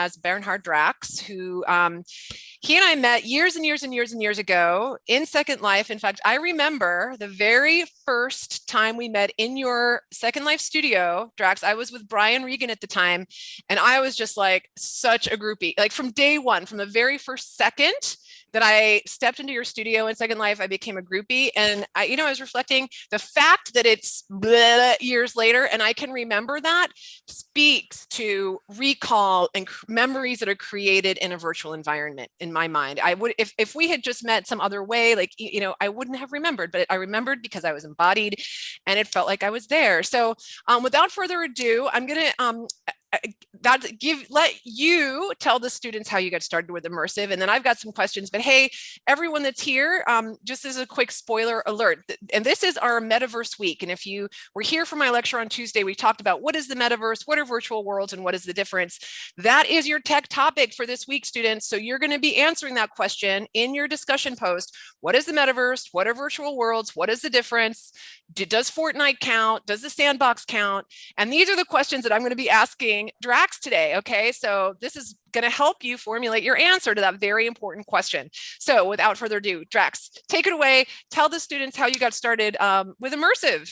as Bernhard Drax, who he and I met years and years and years and years ago in Second Life. In fact, I remember the very first time we met in your Second Life studio, Drax. I was with Brian Regan at the time, and I was just like such a groupie. Like from day one, from the very first second that I stepped into your studio in Second Life, I became a groupie. And I was reflecting the fact that it's years later and I can remember that speaks to recall and memories that are created in a virtual environment in my mind. I would, if we had just met some other way, like, I wouldn't have remembered, but I remembered because I was embodied and it felt like I was there. So without further ado, I'm going to let you tell the students how you got started with immersive, and then I've got some questions. But hey, everyone that's here, just as a quick spoiler alert, and this is our Metaverse week. And if you were here for my lecture on Tuesday, we talked about what is the Metaverse, what are virtual worlds, and what is the difference. That is your tech topic for this week, students. So you're going to be answering that question in your discussion post. What is the Metaverse? What are virtual worlds? What is the difference? Does Fortnite count? Does the sandbox count? And these are the questions that I'm going to be asking Drax today. Okay, so this is going to help you formulate your answer to that very important question. So without further ado, Drax, take it away. Tell the students how you got started with immersive.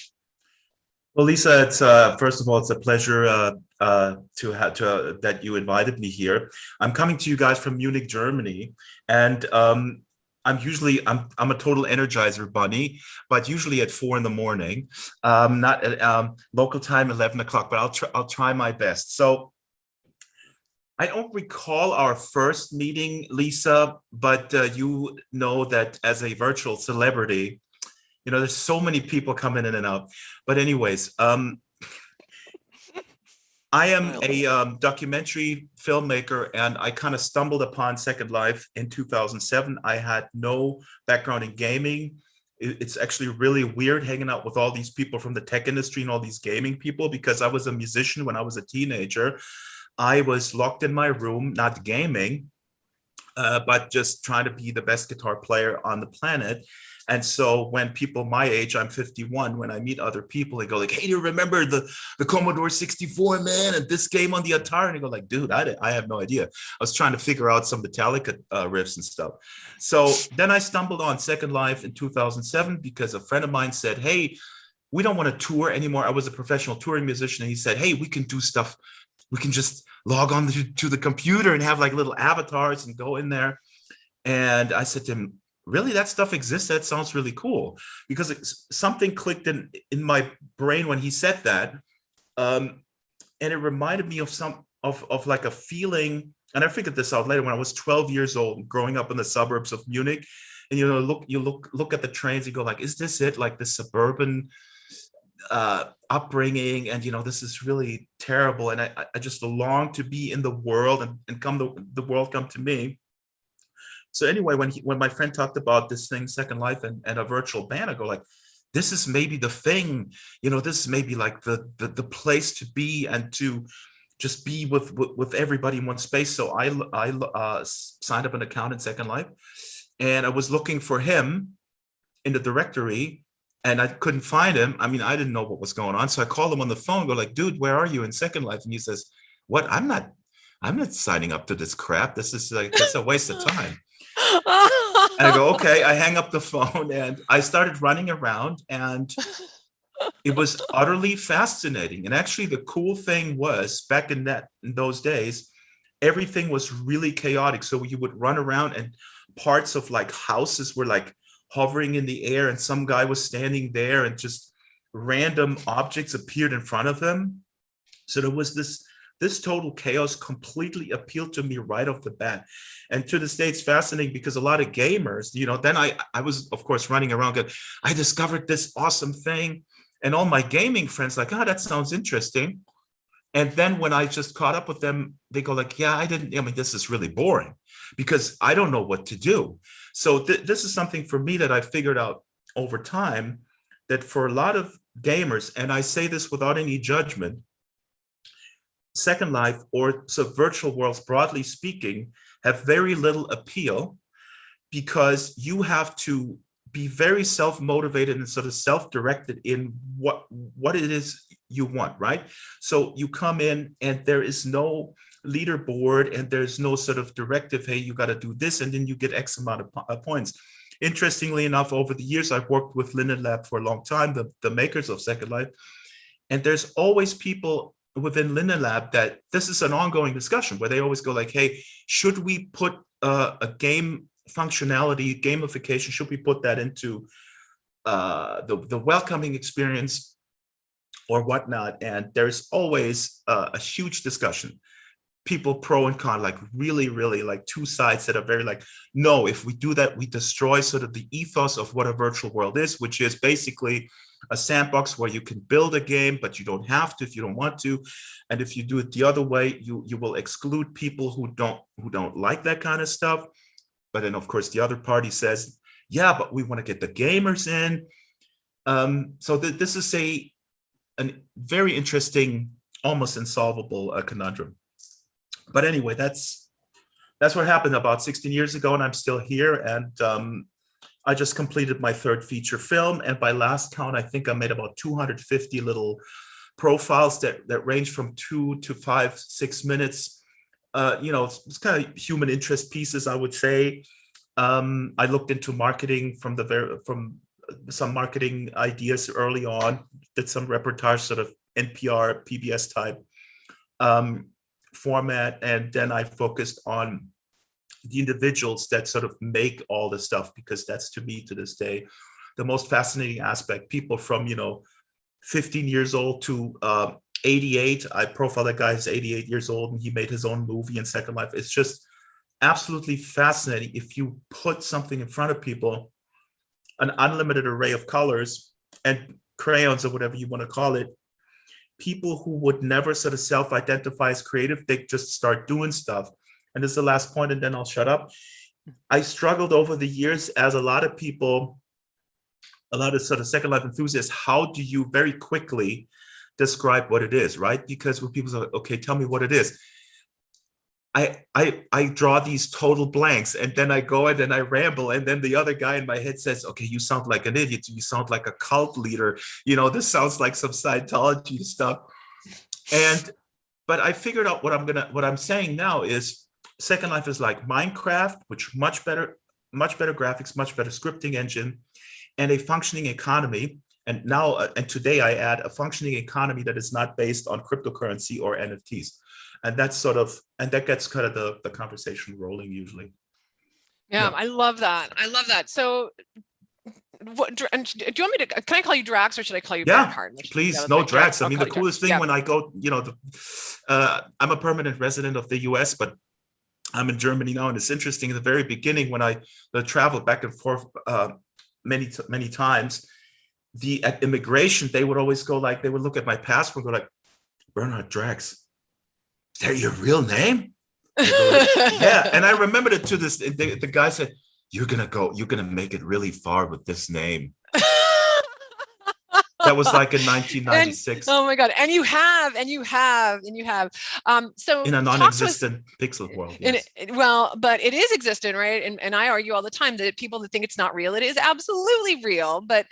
Well, Lisa, it's first of all, it's a pleasure that you invited me here. I'm coming to you guys from Munich, Germany, and I'm a total energizer bunny, but usually at 4 a.m, not at local time 11 o'clock. But I'll try my best. So I don't recall our first meeting, Lisa, but you know that as a virtual celebrity, there's so many people coming in and out. But anyways, I am a documentary filmmaker, and I kind of stumbled upon Second Life in 2007. I had no background in gaming. It's actually really weird hanging out with all these people from the tech industry and all these gaming people, because I was a musician when I was a teenager. I was locked in my room, not gaming, but just trying to be the best guitar player on the planet. And so when people my age, I'm 51, when I meet other people, they go like, hey, do you remember the Commodore 64, man, and this game on the Atari? And I go like, dude, I have no idea. I was trying to figure out some Metallica riffs and stuff. So then I stumbled on Second Life in 2007 because a friend of mine said, hey, we don't want to tour anymore. I was a professional touring musician. And he said, hey, we can do stuff. We can just log on to the computer and have like little avatars and go in there. And I said to him, really, that stuff exists? That sounds really cool. Because something clicked in my brain when he said that. And it reminded me of like a feeling, and I figured this out later when I was 12 years old, growing up in the suburbs of Munich. And you look at the trains, you go like, is this it? Like this suburban upbringing, and this is really terrible. And I just long to be in the world and the world come to me. So anyway, when my friend talked about this thing, Second Life, and a virtual band, I go like, this is maybe the thing, this is maybe like the place to be, and to just be with everybody in one space. So I signed up an account in Second Life, and I was looking for him in the directory, and I couldn't find him. I mean, I didn't know what was going on. So I called him on the phone, go like, dude, where are you in Second Life? And he says, what? I'm not signing up to this crap. This is a waste of time. And I go, okay. I hang up the phone, and I started running around, and it was utterly fascinating. And actually the cool thing was, back in those days, everything was really chaotic. So you would run around, and parts of like houses were like hovering in the air, and some guy was standing there, and just random objects appeared in front of him. So there was this total chaos completely appealed to me right off the bat. And to this day, it's fascinating because a lot of gamers, then I was, of course, running around going, I discovered this awesome thing. And all my gaming friends like, oh, that sounds interesting. And then when I just caught up with them, they go like, yeah, this is really boring because I don't know what to do. So this is something for me that I figured out over time, that for a lot of gamers, and I say this without any judgment, Second Life, or so virtual worlds broadly speaking, have very little appeal because you have to be very self-motivated and sort of self-directed in what it is you want, right? So you come in, and there is no leaderboard, and there's no sort of directive, hey, you got to do this, and then you get X amount of points. Interestingly enough, over the years, I've worked with Linden Lab for a long time, the makers of Second Life, and there's always people within Linden Lab that this is an ongoing discussion where they always go like, hey, should we put a game functionality, gamification, should we put that into the welcoming experience or whatnot? And there's always a huge discussion. People pro and con, like really, really like two sides that are very like, no, if we do that, we destroy sort of the ethos of what a virtual world is, which is basically a sandbox where you can build a game, but you don't have to if you don't want to. And if you do it the other way, you will exclude people who don't like that kind of stuff. But then, of course, the other party says, yeah, but we want to get the gamers in. So this is a very interesting, almost insolvable conundrum. But anyway, that's what happened about 16 years ago, and I'm still here. And I just completed my third feature film, and by last count, I think I made about 250 little profiles that range from 2 to 5, 6 minutes. It's kind of human interest pieces, I would say. I looked into marketing from some marketing ideas early on, did some reportage, sort of NPR, PBS type format, and then I focused on the individuals that sort of make all the stuff, because that's, to me, to this day, the most fascinating aspect. People from 15 years old to 88. I profiled that guy who's 88 years old, and he made his own movie in Second Life. It's just absolutely fascinating. If you put something in front of people, an unlimited array of colors and crayons or whatever you want to call it, people who would never sort of self-identify as creative, they just start doing stuff. And this is the last point, and then I'll shut up. I struggled over the years, as a lot of people, a lot of sort of Second Life enthusiasts, how do you very quickly describe what it is, right? Because when people say, okay, tell me what it is, I draw these total blanks, and then I go and then I ramble, and then the other guy in my head says, okay, you sound like an idiot, you sound like a cult leader, this sounds like some Scientology stuff. But I figured out what I'm saying now is Second Life is like Minecraft, which much better graphics, much better scripting engine, and a functioning economy. And now, and today I add a functioning economy that is not based on cryptocurrency or NFTs. And that gets kind of the conversation rolling usually. Yeah, I love that. So what, do you want me to, can I call you Drax, or should I call you Bernhard? Please, no, Drax. I mean, the coolest thing when I go, I'm a permanent resident of the US, but I'm in Germany now. And it's interesting, in the very beginning, when I traveled back and forth many times, at immigration, they would always go like, they would look at my passport and go like, Bernhard Drax, is that your real name? Like, yeah. And I remembered it to this, the guy said, you're gonna make it really far with this name. That was like in 1996. Oh my God. And you have. So in a non-existent pixel world. Yes. But it is existent, right? And I argue all the time that people that think it's not real, it is absolutely real. But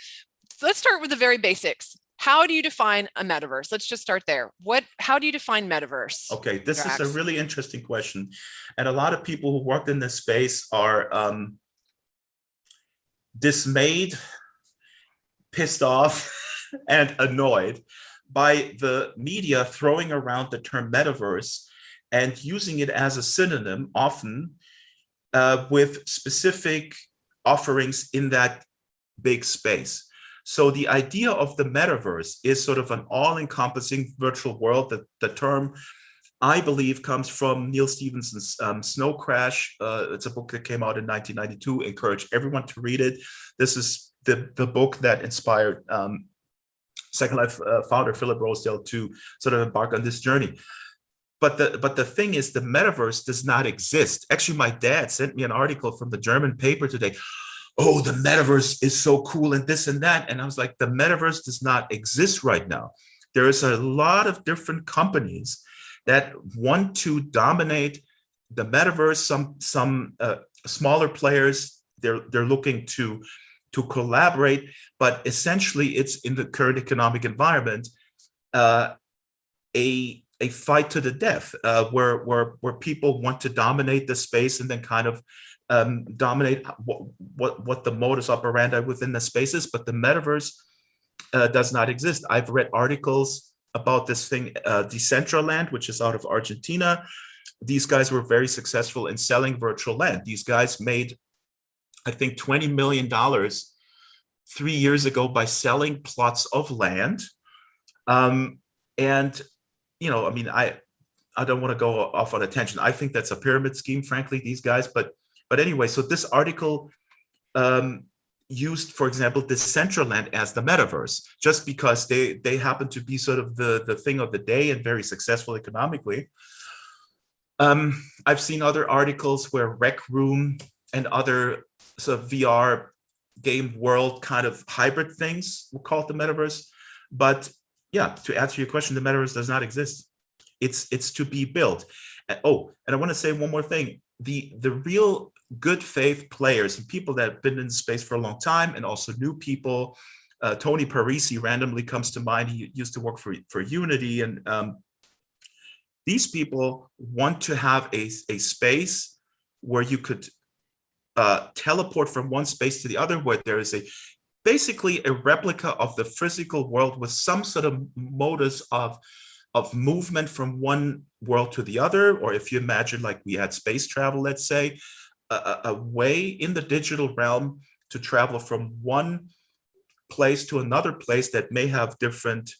let's start with the very basics. How do you define a metaverse? Let's just start there. How do you define metaverse? Okay, this is a really interesting question. And a lot of people who work in this space are dismayed, pissed off, and annoyed by the media throwing around the term metaverse and using it as a synonym, often with specific offerings in that big space. So the idea of the metaverse is sort of an all-encompassing virtual world. The term, I believe, comes from Neil Stephenson's Snow Crash. It's a book that came out in 1992. Encourage everyone to read it. This is the book that inspired Second Life founder Philip Rosedale to sort of embark on this journey. But the thing is, the metaverse does not exist. Actually, my dad sent me an article from the German paper today. Oh, the metaverse is so cool and this and that. And I was like, the metaverse does not exist right now. There is a lot of different companies that want to dominate the metaverse. Some smaller players, they're looking to collaborate, but essentially it's, in the current economic environment, a a fight to the death, where people want to dominate the space and then kind of dominate what the modus operandi within the spaces. But the metaverse does not exist. I've read articles about this thing, Decentraland, which is out of Argentina. These guys were very successful in selling virtual land. These guys made, I think, $20 million 3 years ago by selling plots of land. And, you know, I mean, I don't want to go off on a tangent. I think that's a pyramid scheme, frankly, these guys. But anyway, so this article used, for example, Decentraland as the metaverse, just because they happen to be sort of the thing of the day and very successful economically. I've seen other articles where Rec Room and other sort of VR game world kind of hybrid things will call it the metaverse. But yeah, to answer your question, the metaverse does not exist. It's to be built. And I want to say one more thing. The real good faith players and people that have been in the space for a long time, and also new people, Tony Parisi randomly comes to mind. He used to work for Unity, and these people want to have a space where you could teleport from one space to the other, where there is basically a replica of the physical world with some sort of modus of movement from one world to the other. Or if you imagine, like we had space travel, let's say, a way in the digital realm to travel from one place to another place that may have different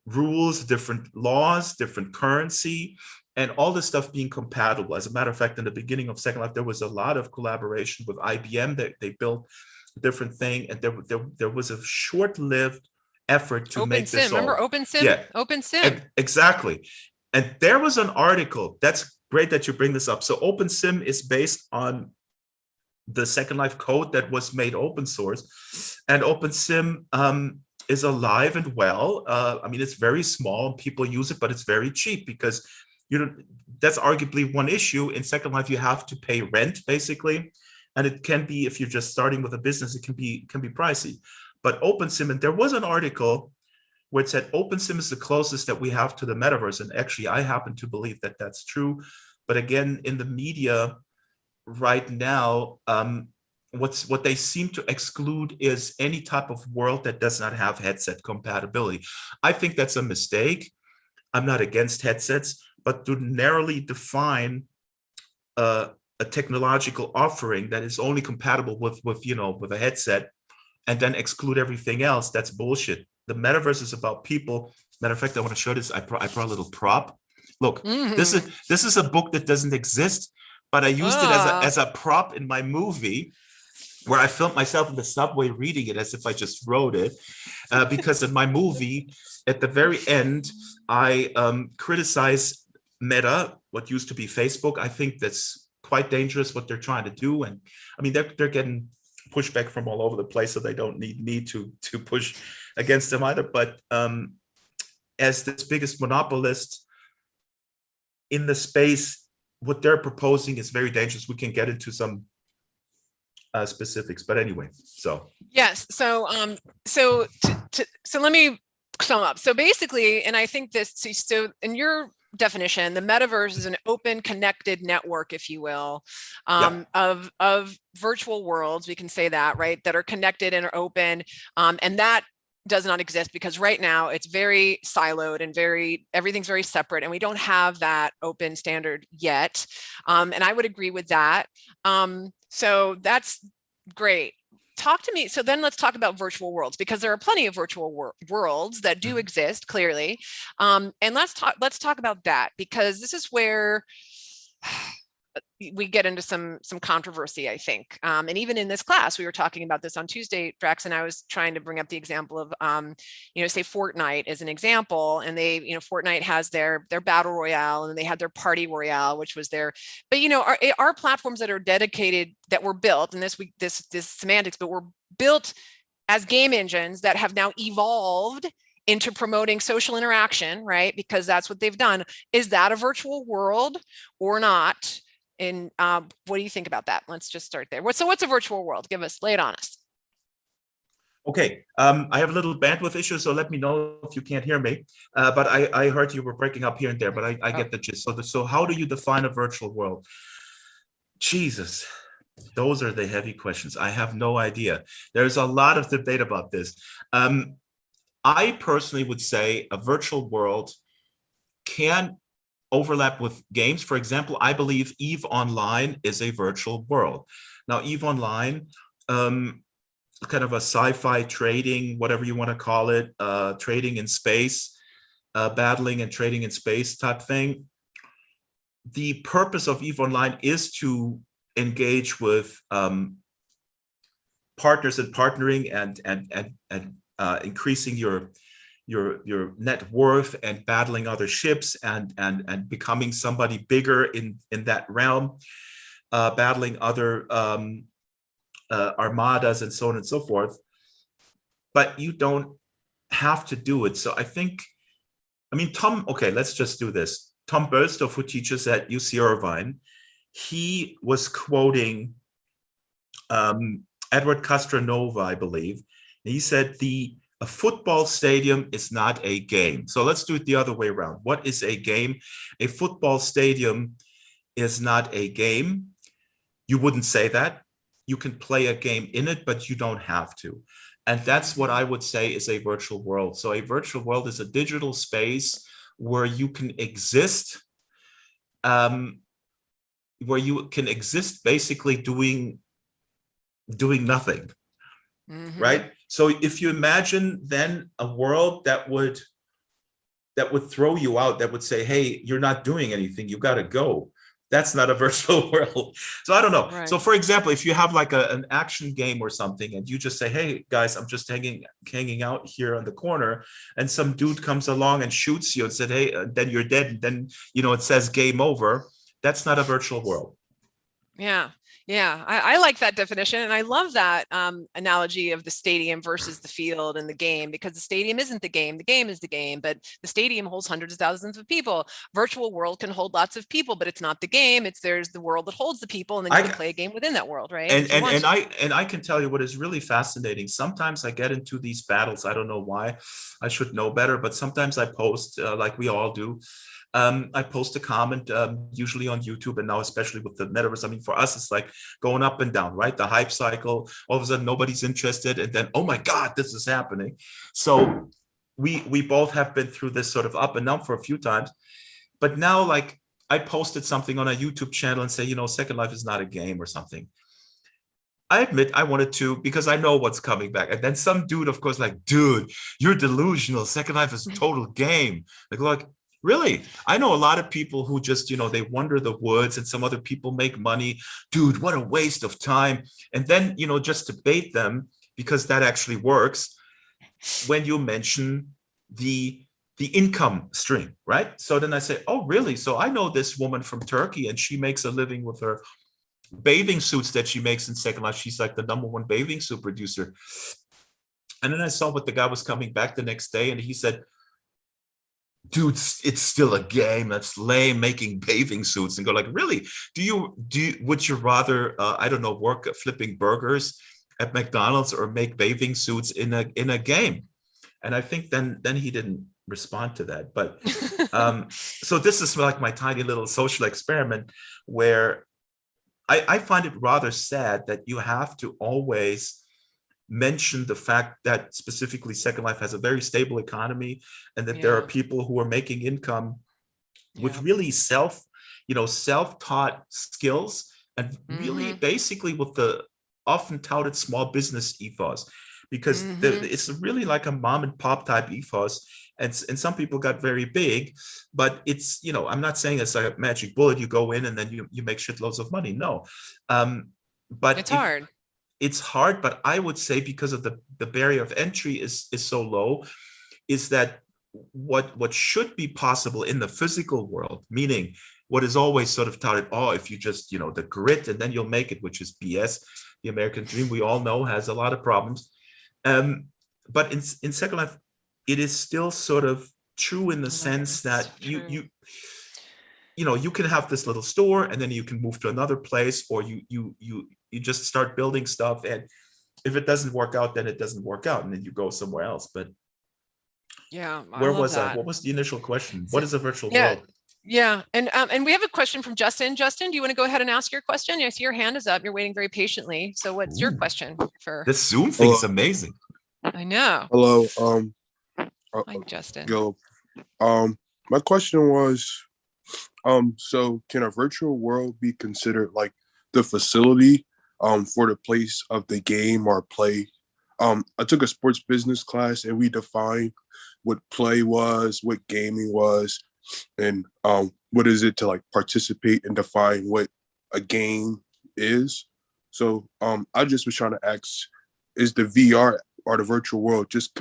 rules, different laws, different currency, and all this stuff being compatible. As a matter of fact, in the beginning of Second Life, there was a lot of collaboration with IBM. They built a different thing, and there was a short-lived effort to make this all. Remember OpenSim? Yeah, OpenSim. Exactly. And there was an article. That's great that you bring this up. So OpenSim is based on the Second Life code that was made open source, and OpenSim is alive and well. I mean, it's very small. People use it, but it's very cheap because that's arguably one issue. In Second Life, you have to pay rent, basically. And it can be, if you're just starting with a business, it can be pricey. But OpenSim, and there was an article where it said OpenSim is the closest that we have to the metaverse. And actually, I happen to believe that that's true. But again, in the media right now, what they seem to exclude is any type of world that does not have headset compatibility. I think that's a mistake. I'm not against headsets, but to narrowly define a technological offering that is only compatible with a headset and then exclude everything else, that's bullshit. The metaverse is about people. Matter of fact, I want to show this. I brought a little prop. Look, this is a book that doesn't exist, but I used it as a prop in my movie, where I filmed myself in the subway reading it as if I just wrote it, because in my movie, at the very end, I criticize Meta, what used to be Facebook. I think that's quite dangerous what they're trying to do, and I mean they're getting pushback from all over the place, so they don't need me to push against them either. But as this biggest monopolist in the space, what they're proposing is very dangerous. We can get into some specifics, but anyway, so yes, so let me sum up. So basically, and I think so in your definition, the metaverse is an open, connected network, if you will, of virtual worlds. We can say that, right? That are connected and are open, and that does not exist because right now it's very siloed and everything's very separate, and we don't have that open standard yet. And I would agree with that. So that's great. Talk to me. So then let's talk about virtual worlds, because there are plenty of virtual worlds that do exist, clearly. And let's talk about that, because this is where we get into some controversy, I think. And even in this class, we were talking about this on Tuesday, Drax, and I was trying to bring up the example of, say Fortnite as an example, and they, Fortnite has their battle royale, and they had their party royale, which was their, but our platforms that are dedicated, that were built, and this semantics, but were built as game engines that have now evolved into promoting social interaction, right? Because that's what they've done. Is that a virtual world or not? And what do you think about that? Let's just start there. So what's a virtual world? Lay it on us. Okay, I have a little bandwidth issue, so let me know if you can't hear me. But I heard you were breaking up here and there, but I Oh, get the gist. So how do you define a virtual world? Jesus, those are the heavy questions. I have no idea. There's a lot of debate about this. I personally would say a virtual world can overlap with games. For example, I believe EVE Online is a virtual world. Now, EVE Online, kind of a sci-fi trading, whatever you want to call it, trading in space, battling and trading in space type thing. The purpose of EVE Online is to engage with partners and partnering and increasing your net worth and battling other ships and becoming somebody bigger in that realm, battling other armadas and so on and so forth. But you don't have to do it. So I think, I mean, okay, let's just do this. Tom Bölsdorf, who teaches at UC Irvine, he was quoting Edward Castronova, I believe. He said a football stadium is not a game. So let's do it the other way around. What is a game? A football stadium is not a game. You wouldn't say that. You can play a game in it, but you don't have to. And that's what I would say is a virtual world. So a virtual world is a digital space where you can exist, basically doing nothing. Right? So if you imagine then a world that would throw you out, that would say, hey, you're not doing anything, you got to go. That's not a virtual world. So I don't know. right. So for example, if you have like an action game or something and you just say, hey guys, I'm just hanging out here on the corner, and some dude comes along and shoots you and said, hey, then you're dead. And then, it says game over. That's not a virtual world. Yeah. Yeah, I like that definition. And I love that analogy of the stadium versus the field and the game, because the stadium isn't the game is the game, but the stadium holds hundreds of thousands of people. Virtual world can hold lots of people, but it's not the game. There's the world that holds the people, and then you can play a game within that world, right? And I can tell you what is really fascinating. Sometimes I get into these battles. I don't know why. I should know better, but sometimes I post, like we all do. I post a comment, usually on YouTube, and now especially with the metaverse. I mean, for us, it's like going up and down, right? The hype cycle. All of a sudden, nobody's interested, and then, oh my God, this is happening. So we both have been through this sort of up and down for a few times. But now, like, I posted something on a YouTube channel and say, Second Life is not a game or something. I admit I wanted to, because I know what's coming back. And then some dude, of course, like, dude, you're delusional. Second Life is a total game. Like, really? I know a lot of people who just, they wander the woods, and some other people make money. Dude, what a waste of time. And then, just debate them, because that actually works when you mention the income stream, right? So then I say, oh, really? So I know this woman from Turkey, and she makes a living with her bathing suits that she makes in Second Life. She's like the #1 bathing suit producer. And then I saw what the guy was coming back the next day, and he said, dude, it's still a game. That's lame, making bathing suits. And go like, really? Would you rather I don't know, work flipping burgers at McDonald's or make bathing suits in a game? And I think then he didn't respond to that. But so this is like my tiny little social experiment, where I find it rather sad that you have to always mention the fact that specifically Second Life has a very stable economy, and that there are people who are making income with really self-taught skills, and really basically with the often touted small business ethos, because it's really like a mom and pop type ethos. And some people got very big, but it's, I'm not saying it's like a magic bullet. You go in and then you make shitloads of money. No. But it's hard. It's hard, but I would say because of the barrier of entry is so low, is that what should be possible in the physical world, meaning what is always sort of touted, oh, if you just, the grit and then you'll make it, which is BS. The American dream, we all know, has a lot of problems. But in Second Life, it is still sort of true in the sense that you can have this little store, and then you can move to another place, or you just start building stuff, and if it doesn't work out, then it doesn't work out, and then you go somewhere else. But Yeah, I where love was I? that. What was the initial question? So, What is a virtual yeah, world? yeah, and we have a question from Justin. Justin, do you want to go ahead and ask your question? I see your hand is up. You're waiting very patiently. So, what's your Ooh, question for? this Zoom thing Hello. is amazing. I know. Hello. Hi, Justin. Gil. My question was, so can a virtual world be considered like the facility, for the place of the game or play? I took a sports business class and we defined what play was, what gaming was, and what is it to like participate and define what a game is. So I just was trying to ask, is the VR or the virtual world just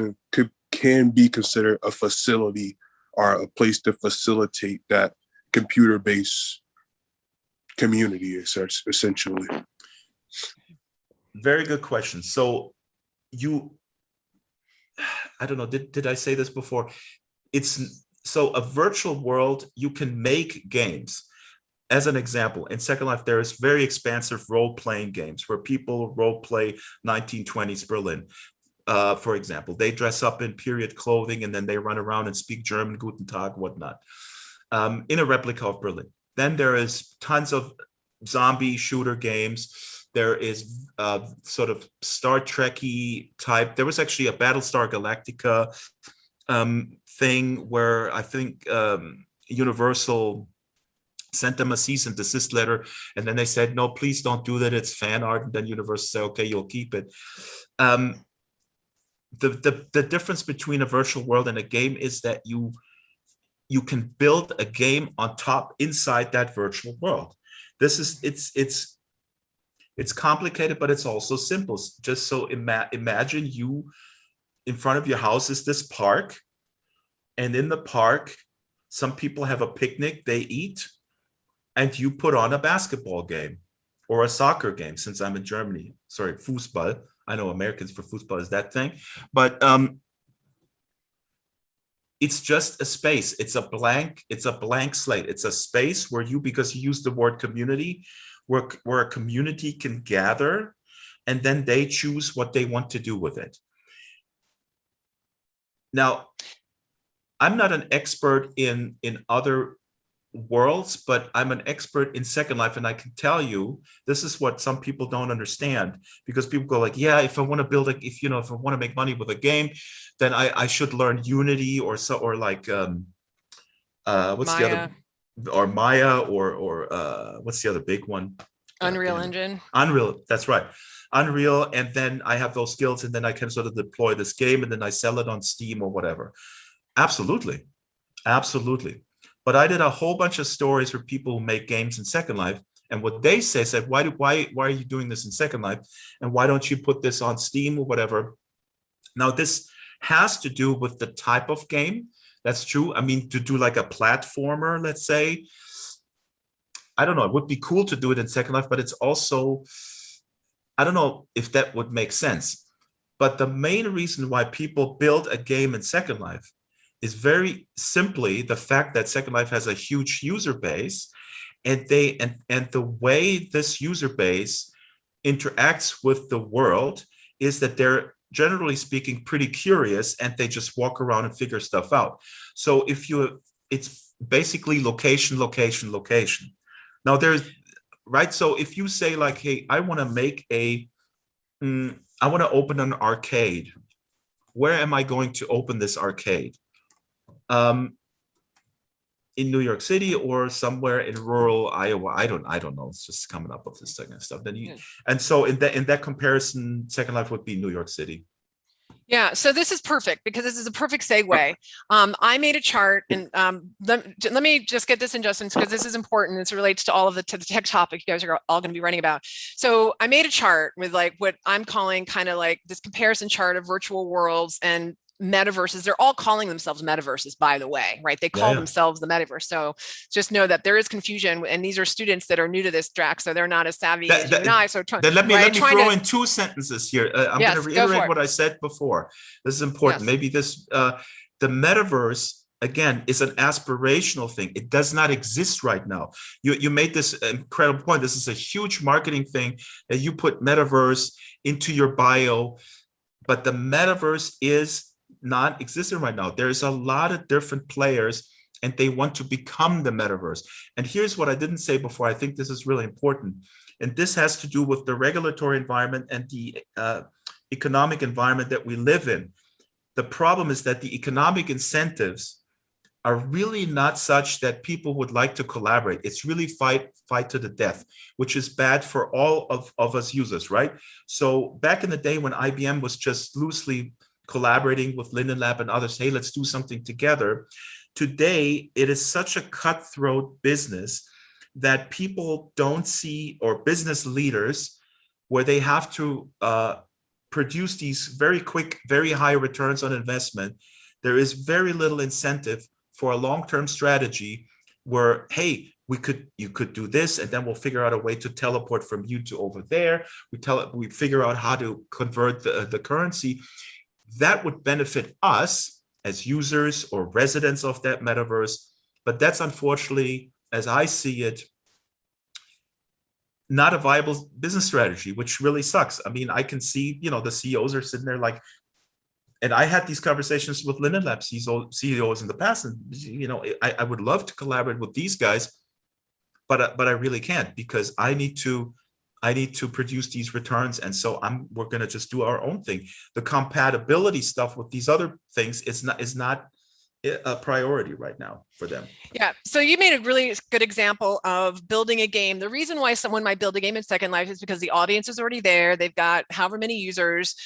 can be considered a facility or a place to facilitate that computer-based community, essentially? Very good question. So I don't know, did I say this before? It's so a virtual world, you can make games. As an example, in Second Life, there is very expansive role-playing games where people role-play 1920s Berlin. For example, they dress up in period clothing and then they run around and speak German, Guten Tag, whatnot, in a replica of Berlin. Then there is tons of zombie shooter games. There is sort of Star Trek-y type. There was actually a Battlestar Galactica thing where I think Universal sent them a cease and desist letter, and then they said, no, please don't do that, it's fan art. And then Universal said, okay, you'll keep it. The difference between a virtual world and a game is that you can build a game on top inside that virtual world. This is it's complicated, but it's also simple. Just so imagine you, in front of your house is this park, and in the park some people have a picnic, they eat, and you put on a basketball game or a soccer game. Since I'm in Germany, sorry, Fußball. I know Americans for football is that thing, but it's just a space. It's a blank slate. It's a space where you, because you use the word community, where a community can gather, and then they choose what they want to do with it. Now, I'm not an expert in other worlds, but I'm an expert in Second Life, and I can tell you this is what some people don't understand, because people go like, yeah, if I want to build if I want to make money with a game, then I should learn Unity or like what's Maya. the other, or Maya, or what's the other big one? Unreal Engine. Unreal, that's right. Unreal, and then I have those skills, and then I can sort of deploy this game, and then I sell it on Steam or whatever. Absolutely. But I did a whole bunch of stories for people who make games in Second Life, and what they said, why are you doing this in Second Life, and why don't you put this on Steam or whatever? Now, this has to do with the type of game. That's true. I mean, to do like a platformer, let's say, I don't know, it would be cool to do it in Second Life, but it's also, I don't know if that would make sense. But the main reason why people build a game in Second Life is very simply the fact that Second Life has a huge user base, and the way this user base interacts with the world is that they're, generally speaking, pretty curious, and they just walk around and figure stuff out. So it's basically location. Now there's, right? So if you say like, hey, I want to make I want to open an arcade. Where am I going to open this arcade? In New York City or somewhere in rural Iowa. I don't know. It's just coming up with this kind of stuff. And so in that comparison, Second Life would be New York City. Yeah, so this is perfect because this is a perfect segue. I made a chart, and let me just get this in, Justin, because this is important. This relates to all of the tech topic you guys are all going to be writing about. So I made a chart with like what I'm calling kind of like this comparison chart of virtual worlds and metaverses. They're all calling themselves metaverses, by the way, right? They call themselves the metaverse. So just know that there is confusion, and these are students that are new to this, Drax, so they're not as savvy as you and I. So then let me throw in 2 sentences here. I'm going to reiterate what I said before. This is important. Maybe this the metaverse again, is an aspirational thing. It does not exist right now. You made this incredible point. This is a huge marketing thing that you put metaverse into your bio, but the metaverse is not existing right now. There's a lot of different players and they want to become the metaverse. And here's what I didn't say before. I think this is really important. And this has to do with the regulatory environment and the economic environment that we live in. The problem is that the economic incentives are really not such that people would like to collaborate. It's really fight to the death, which is bad for all of us users, right? So back in the day when IBM was just loosely collaborating with Linden Lab and others, hey, let's do something together. Today, it is such a cutthroat business that people don't see, or business leaders, where they have to produce these very quick, very high returns on investment. There is very little incentive for a long-term strategy where, hey, you could do this, and then we'll figure out a way to teleport from you to over there. We figure out how to convert the currency. That would benefit us as users or residents of that metaverse. But that's unfortunately, as I see it, not a viable business strategy, which really sucks. I mean, I can see, the CEOs are sitting there like, and I had these conversations with Linden Lab CEOs in the past, and I would love to collaborate with these guys, but I really can't, because I need to produce these returns, and so we're going to just do our own thing. The compatibility stuff with these other things is not a priority right now for them. Yeah. So you made a really good example of building a game. The reason why someone might build a game in Second Life is because the audience is already there. They've got however many users.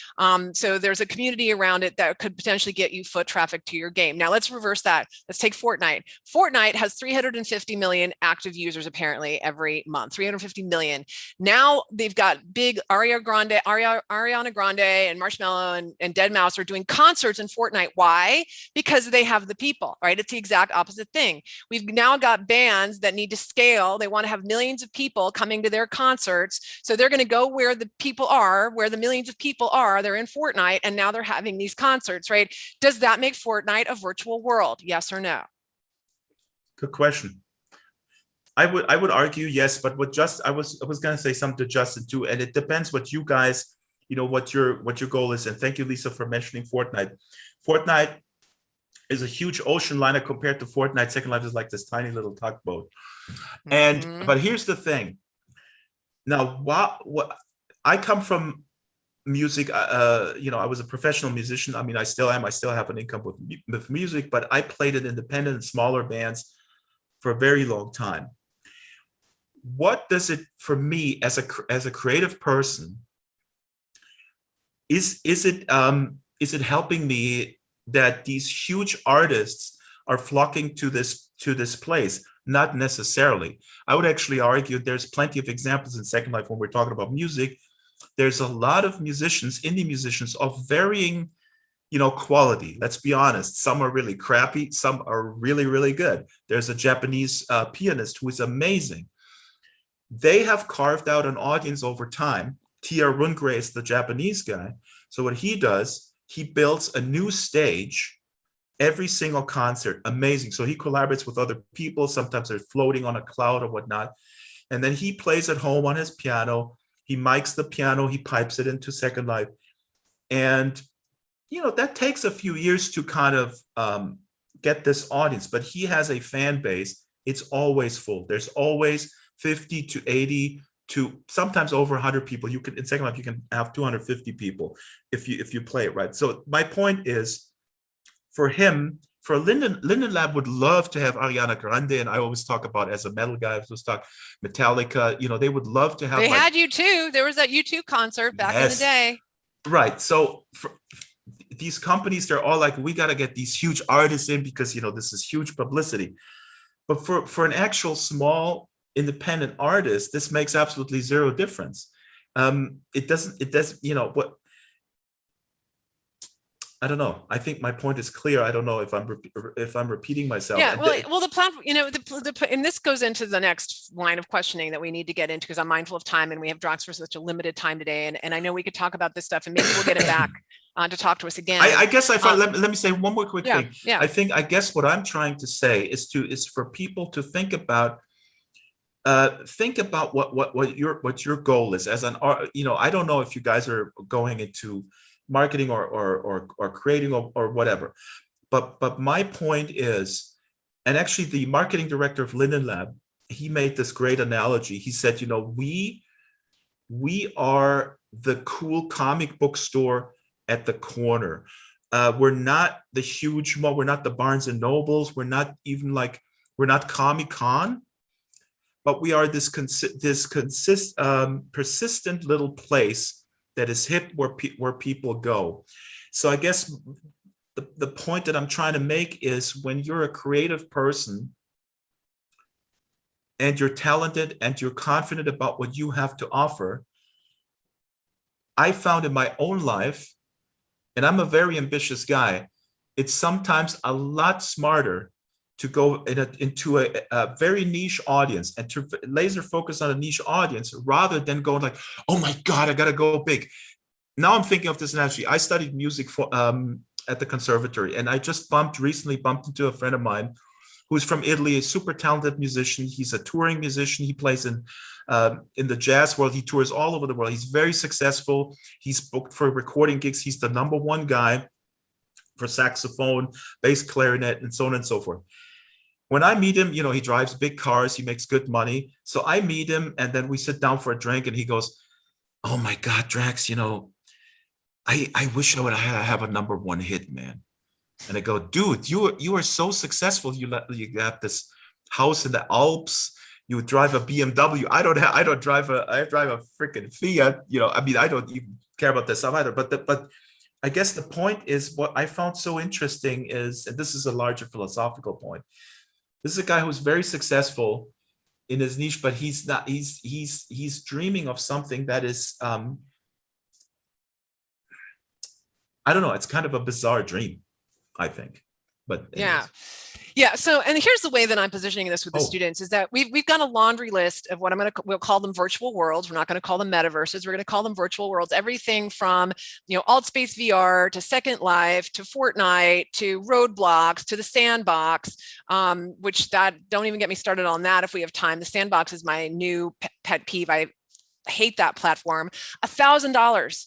So there's a community around it that could potentially get you foot traffic to your game. Now let's reverse that. Let's take Fortnite. Fortnite has 350 million active users apparently every month, 350 million. Now they've got big Ariana Grande and Marshmello and Deadmau5 are doing concerts in Fortnite. Why? Because they have the people, right? It's the exact opposite thing. We've now got bands that need to scale. They want to have millions of people coming to their concerts. So they're going to go where the people are, where the millions of people are. They're in Fortnite, and now they're having these concerts, right? Does that make Fortnite a virtual world? Yes or no? Good question. I would argue yes, but I was going to say something to Justin too, and it depends what you guys, what your goal is. And thank you, Lisa, for mentioning Fortnite. Fortnite is a huge ocean liner compared to Fortnite. Second Life is like this tiny little tugboat. But here's the thing. Now, what I come from music. I was a professional musician. I mean, I still am. I still have an income with music, but I played in independent, smaller bands for a very long time. What does it, for me as a creative person, is it helping me that these huge artists are flocking to this place? Not necessarily. I would actually argue there's plenty of examples in Second Life when we're talking about music. There's a lot of musicians, indie musicians of varying, quality. Let's be honest. Some are really crappy. Some are really, really good. There's a Japanese pianist who is amazing. They have carved out an audience over time. Tia Rungray is the Japanese guy. So what he does, he builds a new stage every single concert. Amazing. So he collaborates with other people. Sometimes they're floating on a cloud or whatnot. And then he plays at home on his piano. He mics the piano. He pipes it into Second Life. And, that takes a few years to kind of get this audience. But he has a fan base. It's always full. There's always 50 to 80 to sometimes over 100 people. You can, in Second Life, you can have 250 people if you play it right. So my point is, for him, for Linden Lab would love to have Ariana Grande, and I always talk about, as a metal guy, I always talk Metallica. They would love to have. They had U2. There was that U2 concert back in the day. Right. So for these companies, they're all like, we got to get these huge artists in because this is huge publicity. But for an actual small independent artist, this makes absolutely zero difference. It does, what I don't know. I think my point is clear. I don't know if I'm repeating myself. Yeah, well, the platform, and this goes into the next line of questioning that we need to get into, because I'm mindful of time and we have Draxtor for such a limited time today. And I know we could talk about this stuff, and maybe we'll get him back to talk to us again. I guess let me say one more quick thing. Yeah. I guess what I'm trying to say is for people to think about what your goal is as an art. I don't know if you guys are going into marketing or creating or whatever, but my point is, and actually the marketing director of Linden Lab, he made this great analogy. He said, we are the cool comic book store at the corner. We're not the huge mall. We're not the Barnes and Nobles. We're not Comic-Con, but we are this persistent little place that is hip where people go. So I guess the point that I'm trying to make is, when you're a creative person and you're talented and you're confident about what you have to offer, I found in my own life, and I'm a very ambitious guy, it's sometimes a lot smarter to go into a very niche audience and to laser focus on a niche audience, rather than going like, oh my God, I gotta go big. Now I'm thinking of this analogy. I studied music at the conservatory, and I just recently bumped into a friend of mine who's from Italy, a super talented musician. He's a touring musician. He plays in the jazz world. He tours all over the world. He's very successful. He's booked for recording gigs. He's the #1 guy for saxophone, bass, clarinet, and so on and so forth. When I meet him, he drives big cars, he makes good money. So I meet him, and then we sit down for a drink, and he goes, oh my God, Drax, I wish I would have a #1 hit, man. And I go, dude, you are so successful. You got this house in the Alps. You drive a BMW. I drive a freaking Fiat. I don't even care about this stuff either. But I guess the point is, what I found so interesting is, and this is a larger philosophical point, this is a guy who's very successful in his niche, but he's not. He's dreaming of something that is, I don't know. It's kind of a bizarre dream, I think. But yeah. So, and here's the way that I'm positioning this with the students, is that we've got a laundry list of what we'll call them virtual worlds. We're not going to call them metaverses. We're going to call them virtual worlds. Everything from, Altspace VR to Second Life to Fortnite to Roadblocks to the Sandbox, which don't even get me started on that if we have time. The Sandbox is my new pet peeve. I hate that platform. $1,000.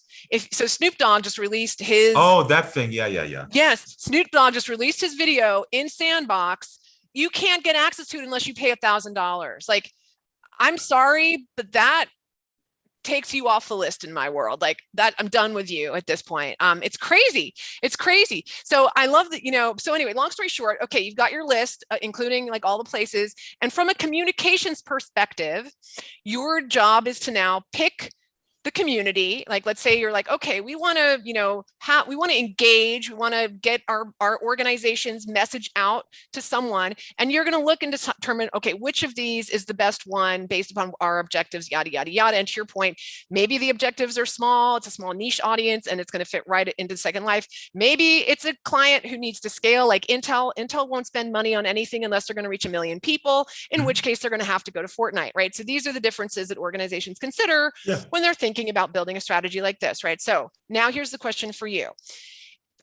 So Snoop Dogg just released his. Oh, that thing. Yeah. Yes. Snoop Dogg just released his video in Sandbox. You can't get access to it unless you pay $1,000. Like, I'm sorry, but that takes you off the list in my world. Like that, I'm done with you at this point. It's crazy. So I love that, so anyway, long story short, okay, you've got your list, including like all the places. And from a communications perspective, your job is to now pick the community. Like, let's say you're like, okay, we want to, we want to engage, we want to get our organization's message out to someone. And you're going to look and determine, okay, which of these is the best one based upon our objectives, yada, yada, yada. And to your point, maybe the objectives are small, it's a small niche audience, and it's going to fit right into Second Life. Maybe it's a client who needs to scale, like Intel. Intel won't spend money on anything unless they're going to reach 1 million people, in which case they're going to have to go to Fortnite, right? So these are the differences that organizations consider when they're thinking about building a strategy like this, right? So now here's the question for you.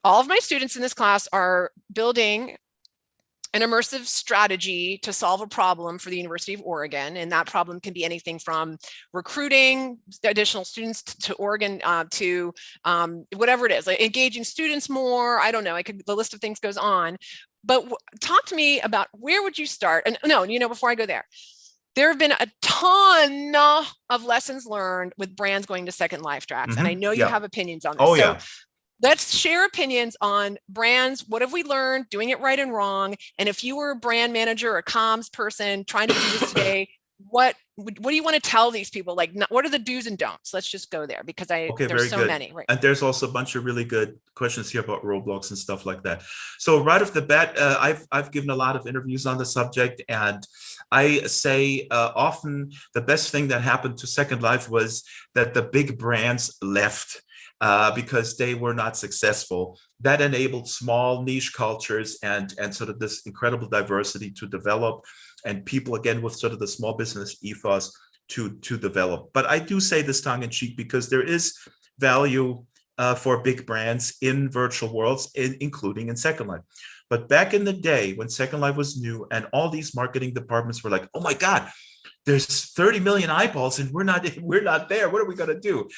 All of my students in this class are building an immersive strategy to solve a problem for the University of Oregon. And that problem can be anything from recruiting additional students to Oregon to whatever it is, like engaging students more. I don't know. The list of things goes on. But talk to me about, where would you start? And no, before I go there have been a ton of lessons learned with brands going to Second Life, Drax. And I know you have opinions on this. So let's share opinions on brands. What have we learned, doing it right and wrong? And if you were a brand manager or a comms person trying to do this today, what do you want to tell these people? Like, what are the do's and don'ts? Let's just go there, because there's so many. Right. And there's also a bunch of really good questions here about Roblox and stuff like that. So right off the bat, I've given a lot of interviews on the subject, and I say often the best thing that happened to Second Life was that the big brands left. because they were not successful. That enabled small niche cultures and sort of this incredible diversity to develop, and people again with sort of the small business ethos to develop. But I do say this tongue in cheek because there is value for big brands in virtual worlds, including in Second Life. But back in the day when Second Life was new and all these marketing departments were like, oh my God, there's 30 million eyeballs and we're not there. What are we going to do?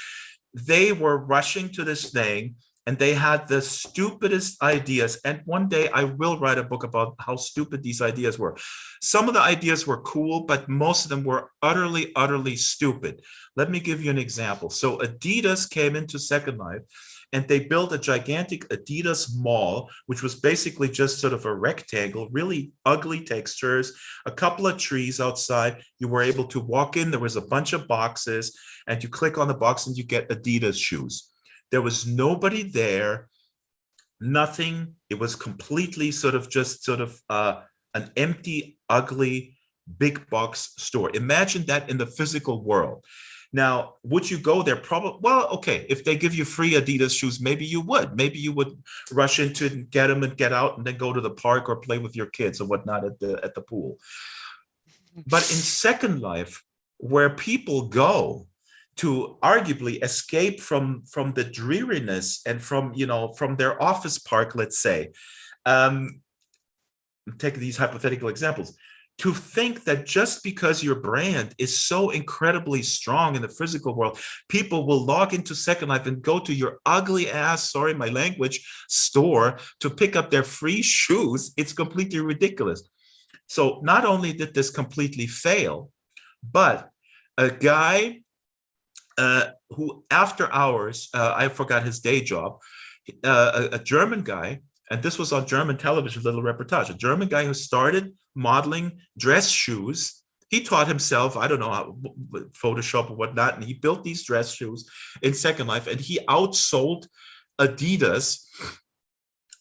They were rushing to this thing and they had the stupidest ideas. And one day I will write a book about how stupid these ideas were. Some of the ideas were cool, but most of them were utterly, utterly stupid. Let me give you an example. So Adidas came into Second Life and they built a gigantic Adidas mall, which was basically just sort of a rectangle, really ugly textures, a couple of trees outside. You were able to walk in, there was a bunch of boxes, and you click on the box and you get Adidas shoes. There was nobody there, nothing. It was completely sort of an empty, ugly, big box store. Imagine that in the physical world. Now, would you go there? Probably. Well, okay. If they give you free Adidas shoes, maybe you would. Maybe you would rush into it and get them and get out and then go to the park or play with your kids or whatnot at the pool. But in Second Life, where people go to arguably escape from the dreariness and from their office park, let's say, take these hypothetical examples. To think that just because your brand is so incredibly strong in the physical world, people will log into Second Life and go to your ugly ass, sorry my language, store to pick up their free shoes, it's completely ridiculous. So not only did this completely fail, but a guy who after hours, I forgot his day job, a German guy, and this was on German television, little reportage, a German guy who started modeling dress shoes. He taught himself, I don't know, how, Photoshop or whatnot, and he built these dress shoes in Second Life, and he outsold Adidas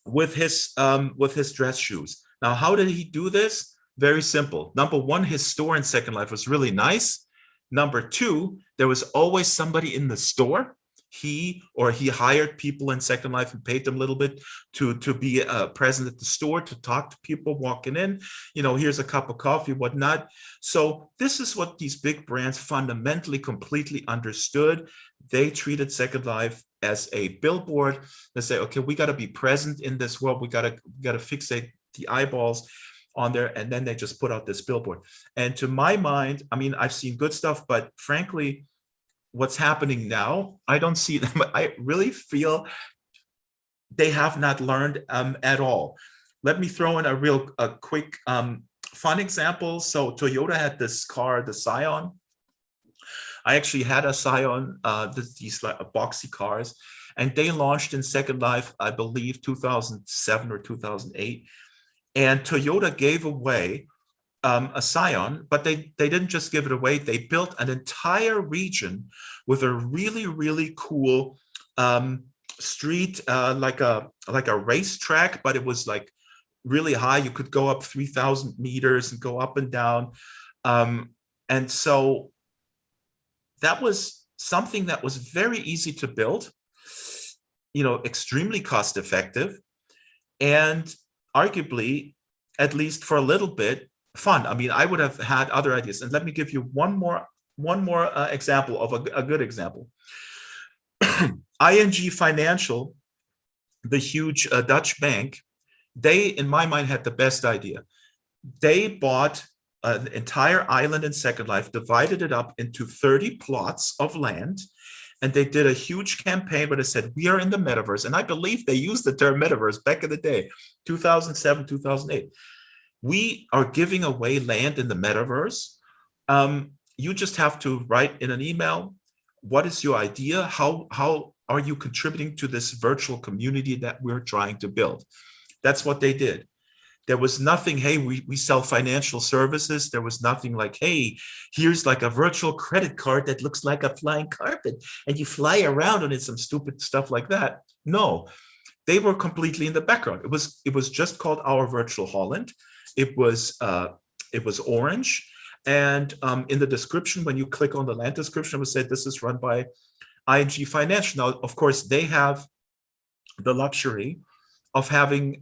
with his dress shoes. Now, how did he do this? Very simple. Number one, his store in Second Life was really nice. Number two, there was always somebody in the store. He hired people in Second Life and paid them a little bit to be present at the store, to talk to people walking in, here's a cup of coffee, whatnot. So this is what these big brands fundamentally completely understood. They treated Second Life as a billboard. They say, okay, we got to be present in this world. We got to fixate the eyeballs on there. And then they just put out this billboard. And to my mind, I mean, I've seen good stuff, but frankly, what's happening now, I don't see them. I really feel they have not learned at all. Let me throw in a quick fun example. So Toyota had this car, the Scion. I actually had a Scion, these like boxy cars, and they launched in Second Life, I believe 2007 or 2008. And Toyota gave away a Scion, but they didn't just give it away. They built an entire region with a really, really cool street, like a racetrack, but it was like really high. You could go up 3,000 meters and go up and down. And so that was something that was very easy to build, extremely cost effective, and arguably, at least for a little bit, fun. I mean, I would have had other ideas. And let me give you one more example of a good example. ING Financial, the huge Dutch bank, they, in my mind, had the best idea. They bought an entire island in Second Life, divided it up into 30 plots of land, and they did a huge campaign where they said, we are in the metaverse. And I believe they used the term metaverse back in the day, 2007, 2008. We are giving away land in the metaverse. You just have to write in an email, what is your idea? How are you contributing to this virtual community that we're trying to build? That's what they did. There was nothing, hey, we sell financial services. There was nothing like, hey, here's like a virtual credit card that looks like a flying carpet and you fly around on it, some stupid stuff like that. No, they were completely in the background. It was just called Our Virtual Holland. It was orange. And in the description, when you click on the land description, it would say this is run by ING Financial. Now, of course, they have the luxury of having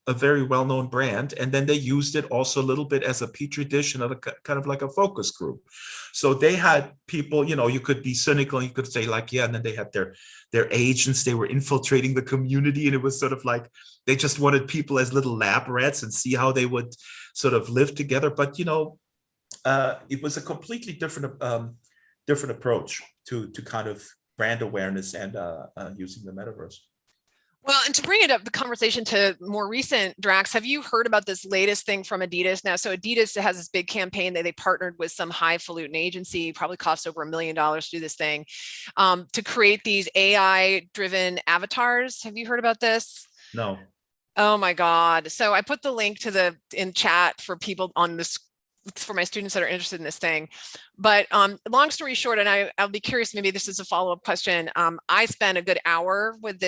a very well-known brand, and then they used it also a little bit as a petri dish and kind of like a focus group. So they had people, you could be cynical, you could say like, yeah, and then they had their agents, they were infiltrating the community, and it was sort of like they just wanted people as little lab rats and see how they would sort of live together. But it was a completely different approach to kind of brand awareness and using the metaverse. Well, and to bring it up, the conversation to more recent, Drax, have you heard about this latest thing from Adidas now? So Adidas has this big campaign that they partnered with some highfalutin agency, probably cost over $1 million to do this thing, to create these AI-driven avatars. Have you heard about this? No. Oh my God. So I put the link to in chat for people on this, for my students that are interested in this thing. But long story short, and I'll be curious, maybe this is a follow-up question. I spent a good hour with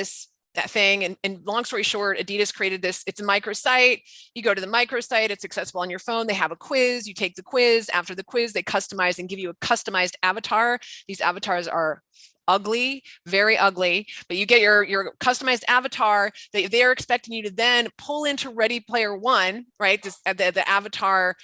that thing. And long story short, Adidas created this. It's a microsite. You go to the microsite, it's accessible on your phone. They have a quiz. You take the quiz. After the quiz, they customize and give you a customized avatar. These avatars are ugly, very ugly, but you get your customized avatar that they're expecting you to then pull into Ready Player One, right? The avatar,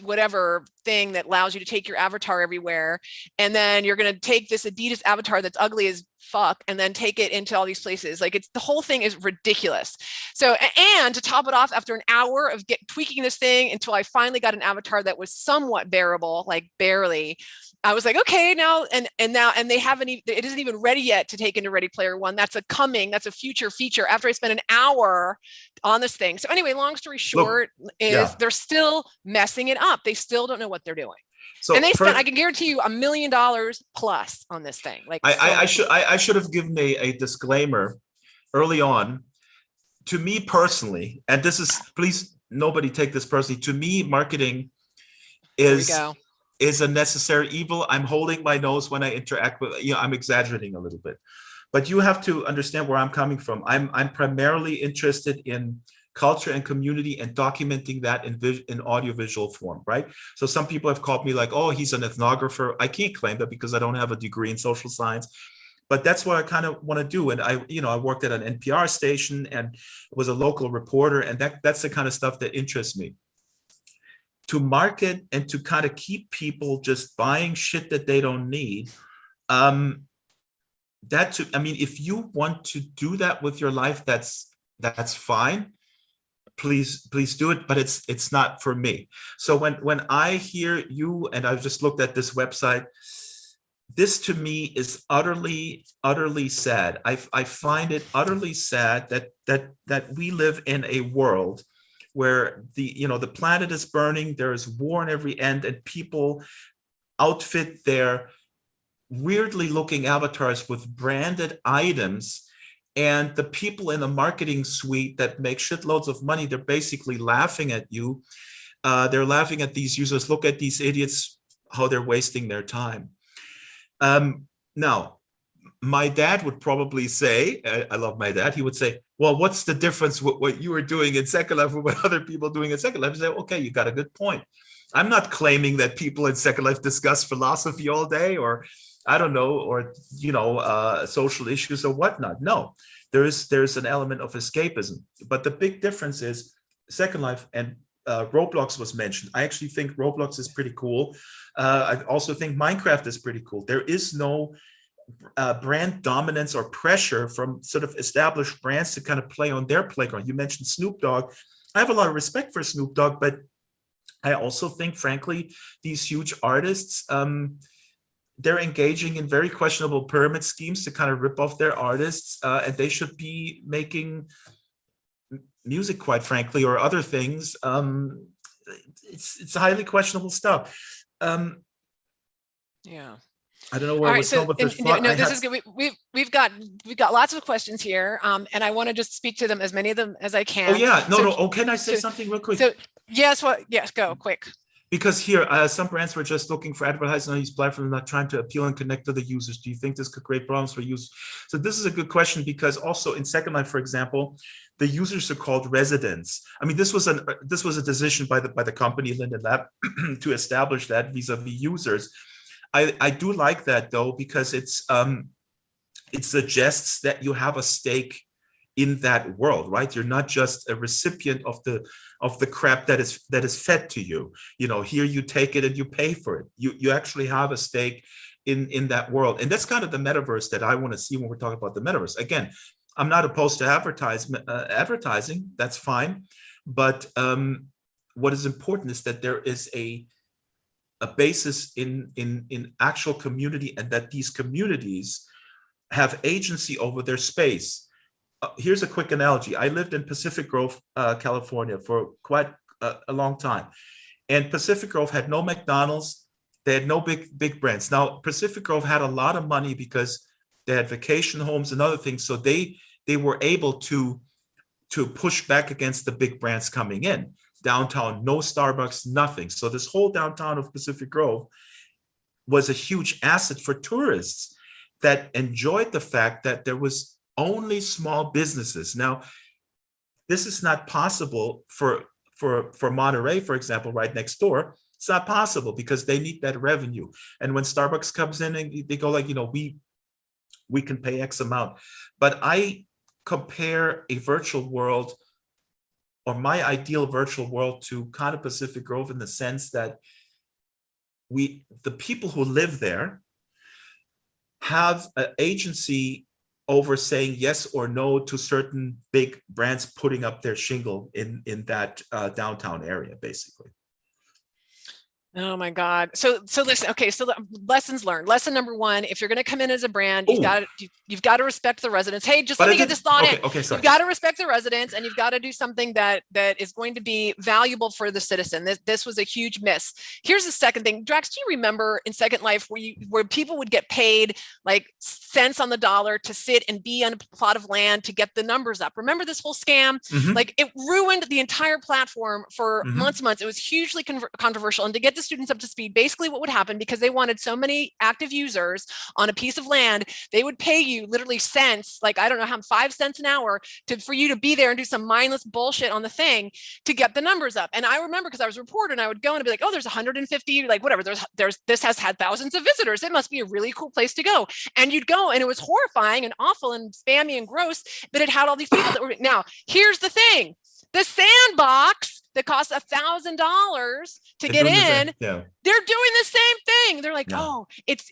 whatever thing that allows you to take your avatar everywhere. And then you're going to take this Adidas avatar that's ugly as fuck and then take it into all these places. Like the whole thing is ridiculous. So, and to top it off, after an hour of tweaking this thing until I finally got an avatar that was somewhat bearable, like barely, I was like, okay, now, and they haven't even, it isn't even ready yet to take into Ready Player One. That's a future feature after I spent an hour on this thing. So anyway, long story short, they're still messing it up. They still don't know what they're doing. So, and they spent, I can guarantee you, $1 million plus on this thing. Like I should have given a disclaimer early on. To me personally, and this is, please nobody take this personally, to me, marketing is a necessary evil. I'm holding my nose when I interact with, I'm exaggerating a little bit, but you have to understand where I'm coming from. I'm primarily interested in culture and community and documenting that in audiovisual form, right? So some people have called me like, oh, he's an ethnographer. I can't claim that because I don't have a degree in social science, but that's what I kind of want to do. And I worked at an NPR station and was a local reporter, and that's the kind of stuff that interests me. To market and to kind of keep people just buying shit that they don't need, if you want to do that with your life, that's fine. Please do it, but it's not for me. So when I hear you, and I've just looked at this website, this to me is utterly sad. I find it utterly sad that we live in a world where the planet is burning, there is war on every end, and people outfit their weirdly looking avatars with branded items. And the people in the marketing suite that make shitloads of money, they're basically laughing at you. They're laughing at these users. Look at these idiots, how they're wasting their time. Now, my dad would probably say, I love my dad, he would say, well, what's the difference with what you were doing in Second Life and what other people are doing in Second Life? I say, okay, you got a good point. I'm not claiming that people in Second Life discuss philosophy all day, or I don't know, or social issues or whatnot. No, there's an element of escapism. But the big difference is Second Life and Roblox was mentioned. I actually think Roblox is pretty cool. I also think Minecraft is pretty cool. There is no brand dominance or pressure from sort of established brands to kind of play on their playground. You mentioned Snoop Dogg. I have a lot of respect for Snoop Dogg, but I also think, frankly, these huge artists, they're engaging in very questionable pyramid schemes to kind of rip off their artists, and they should be making music, quite frankly, or other things. It's highly questionable stuff. Yeah. I don't know where we're going with this. No, this is good. We've got lots of questions here, and I want to just speak to them, as many of them as I can. Oh yeah, no. Oh, can I say something real quick? So yes, go quick. Because here, some brands were just looking for advertising on these platforms, not trying to appeal and connect to the users. Do you think this could create problems for users? So this is a good question, because also in Second Life, for example, the users are called residents. I mean, this was a decision by the company Linden Lab to establish that vis-a-vis users. I do like that though, because it suggests that you have a stake in that world, right? You're not just a recipient of the crap that is fed to you. You know, here you take it and you pay for it. You actually have a stake in that world. And that's kind of the metaverse that I want to see when we're talking about the metaverse. Again, I'm not opposed to advertising. That's fine. But what is important is that there is a basis in actual community, and that these communities have agency over their space. Here's a quick analogy. I lived in Pacific Grove, California for quite a long time. And Pacific Grove had no McDonald's. They had no big brands. Now, Pacific Grove had a lot of money because they had vacation homes and other things. So they were able to push back against the big brands coming in. Downtown, no Starbucks, nothing. So this whole downtown of Pacific Grove was a huge asset for tourists that enjoyed the fact that there was only small businesses. Now, this is not possible for Monterey, for example, right next door. It's not possible because they need that revenue. And when Starbucks comes in and they go like, you know, we can pay X amount. But I compare a virtual world, or my ideal virtual world, to kind of Pacific Grove, in the sense that the people who live there have an agency over saying yes or no to certain big brands putting up their shingle in that downtown area, basically. Oh my God. So listen, okay. So the lessons learned. Lesson number one, if you're going to come in as a brand, you've got to respect the residents. Hey, just let me get this thought in. Okay, sorry. You've got to respect the residents, and you've got to do something that is going to be valuable for the citizen. This was a huge miss. Here's the second thing. Drax, do you remember in Second Life where people would get paid like cents on the dollar to sit and be on a plot of land to get the numbers up? Remember this whole scam? Mm-hmm. Like, it ruined the entire platform for months. It was hugely controversial. And to get the students up to speed, basically what would happen, because they wanted so many active users on a piece of land, they would pay you literally cents, like, I don't know how, 5 cents an hour for you to be there and do some mindless bullshit on the thing to get the numbers up. And I remember, because I was a reporter, and I would go and be like, oh, there's 150, like whatever, this has had thousands of visitors. It must be a really cool place to go. And you'd go, and it was horrifying and awful and spammy and gross, but it had all these people that were. Now, here's the thing. The sandbox that costs $1,000 to get in, they're doing the same thing. They're like, oh, it's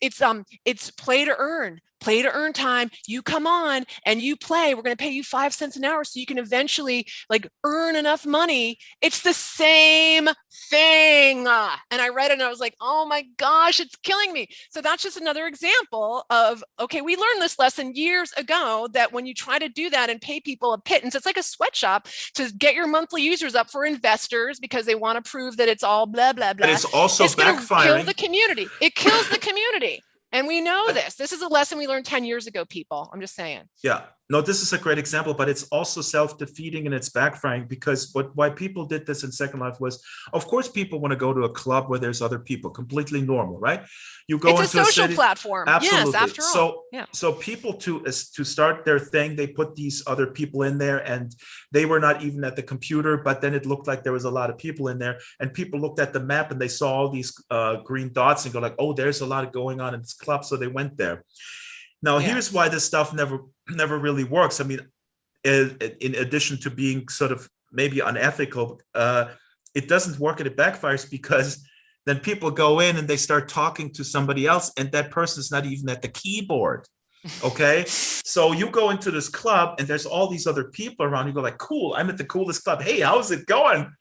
play to earn time. You come on and you play. We're going to pay you 5 cents an hour so you can eventually like earn enough money. It's the same thing. And I read it and I was like, oh my gosh, it's killing me. So that's just another example of, okay, we learned this lesson years ago, that when you try to do that and pay people a pittance, it's like a sweatshop to get your monthly users up for investors because they want to prove that it's all blah, blah, blah. But it's also backfiring. Kill the community. It kills the community. And we know this. This is a lesson we learned 10 years ago, people. I'm just saying. Yeah. No, this is a great example, but it's also self-defeating and it's backfiring, because why people did this in Second Life was, of course, people want to go to a club where there's other people, completely normal, right? You go it's into a social city, platform. Absolutely. Yes, after all. So people to start their thing, they put these other people in there, and they were not even at the computer, but then it looked like there was a lot of people in there, and people looked at the map and they saw all these green dots and go like, oh, there's a lot going on in this club. So they went there. Now, here's why this stuff never really works. I mean, in addition to being sort of maybe unethical, it doesn't work and it backfires, because then people go in and they start talking to somebody else, and that person's not even at the keyboard. Okay. So you go into this club and there's all these other people around. You go like, cool, I'm at the coolest club. Hey, how's it going?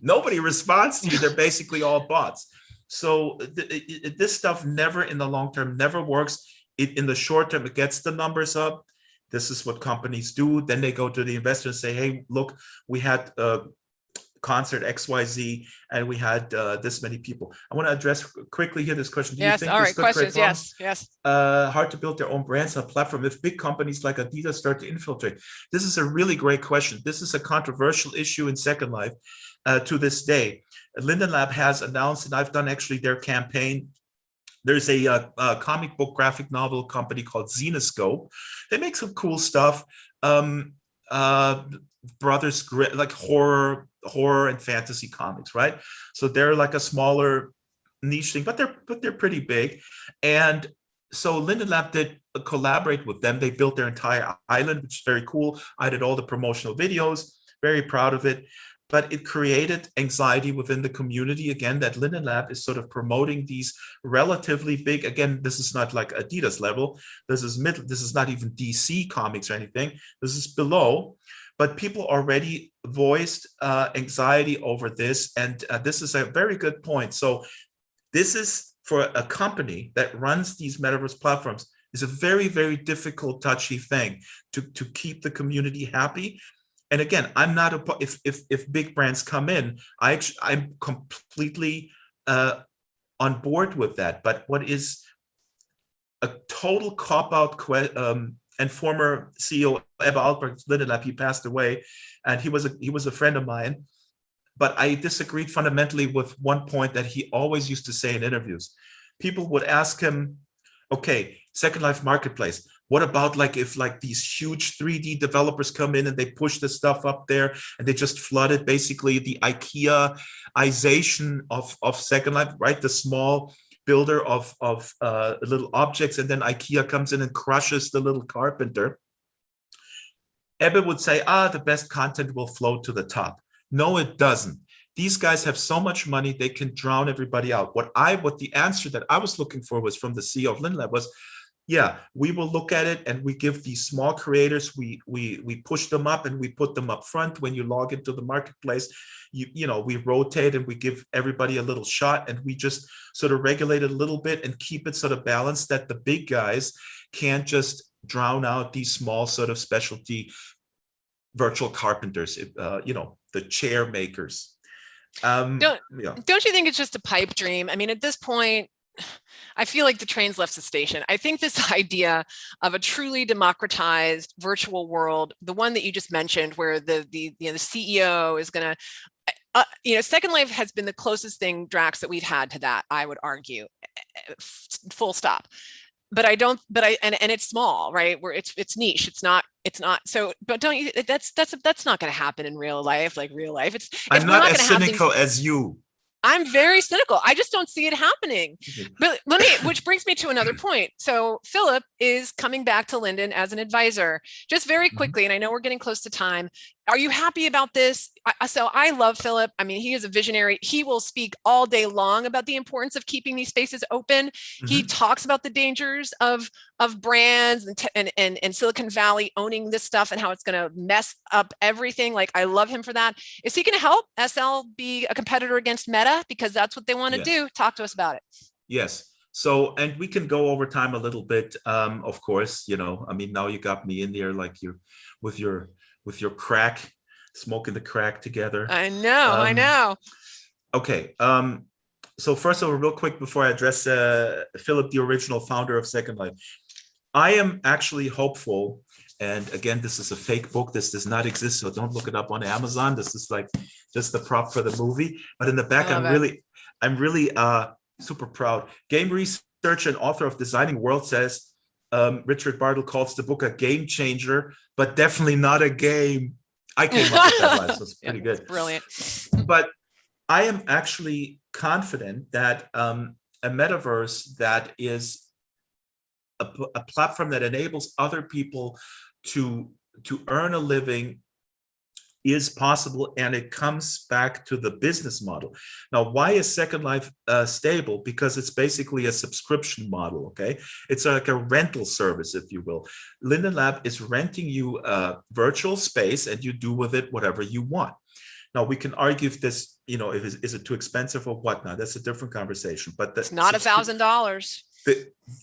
Nobody responds to you. They're basically all bots. So this stuff never, in the long term, never works. In the short term, it gets the numbers up. This is what companies do. Then they go to the investor and say, hey, look, we had concert XYZ and we had this many people. I want to address quickly here this question. Do you think all this right, could questions. create Yes. hard to build their own brands on a platform if big companies like Adidas start to infiltrate? This is a really great question. This is a controversial issue in Second Life to this day. Linden Lab has announced, and I've done actually their campaign. There's a comic book graphic novel company called Zenoscope. They make some cool stuff. Brothers, like horror and fantasy comics, right? So they're like a smaller niche thing, but they're pretty big. And so Linden Lab did collaborate with them. They built their entire island, which is very cool. I did all the promotional videos, very proud of it. But it created anxiety within the community, again, that Linden Lab is sort of promoting these relatively big, again, this is not like Adidas level, this is not even DC Comics or anything, this is below. But people already voiced anxiety over this, and this is a very good point. So this is, for a company that runs these metaverse platforms, is a very, very difficult, touchy thing to keep the community happy. And again, I'm not if big brands come in, I'm completely on board with that. But what is a total cop-out, and former CEO Ebba Alpert, Linden Lab, he passed away, and he was a friend of mine. But I disagreed fundamentally with one point that he always used to say in interviews. People would ask him, okay, Second Life Marketplace, what about like if like these huge 3D developers come in and they push the stuff up there and they just flooded basically the IKEA-ization of Second Life, right? The small builder of little objects, and then IKEA comes in and crushes the little carpenter. Ebbe would say, the best content will float to the top. No, it doesn't. These guys have so much money, they can drown everybody out. What the answer that I was looking for was from the CEO of Linden Lab was, yeah, we will look at it and we give these small creators, we push them up and we put them up front. When you log into the marketplace, we rotate and we give everybody a little shot, and we just sort of regulate it a little bit and keep it sort of balanced, that the big guys can't just drown out these small sort of specialty virtual carpenters, the chair makers. Don't you think it's just a pipe dream? I mean, at this point, I feel like the train's left the station. I think this idea of a truly democratized virtual world, the one that you just mentioned, where the CEO is going to, Second Life has been the closest thing, Drax, that we've had to that, I would argue, full stop. But and it's small, right? Where it's niche. It's not so, but don't you, that's not going to happen in real life, like real life. I'm not as cynical as you. I'm very cynical. I just don't see it happening. But which brings me to another point. So Philip is coming back to Linden as an advisor. Just very quickly, and I know we're getting close to time. Are you happy about this? So I love Philip. I mean, he is a visionary. He will speak all day long about the importance of keeping these spaces open. He talks about the dangers of brands and Silicon Valley owning this stuff and how it's going to mess up everything. Like, I love him for that. Is he going to help SL be a competitor against Meta? Because that's what they want to do. Talk to us about it. Yes. So, and we can go over time a little bit, of course. I mean, now you got me in there, like you're with your crack, smoking the crack together. I know. Okay. So first of all, real quick, before I address Philip, the original founder of Second Life, I am actually hopeful. And again, this is a fake book. This does not exist, so don't look it up on Amazon. This is like just the prop for the movie. But in the back, I'm really super proud. Game researcher and author of Designing World says, Richard Bartle calls the book a game changer, but definitely not a game. I came up with that line, so it's pretty good. Brilliant. But I am actually confident that a metaverse that is a platform that enables other people to earn a living is possible, and it comes back to the business model. Now, why is Second Life stable? Because it's basically a subscription model, okay? It's like a rental service, if you will. Linden Lab is renting you a virtual space, and you do with it whatever you want. Now, we can argue if this, is it too expensive or whatnot? That's a different conversation. But it's not $1,000.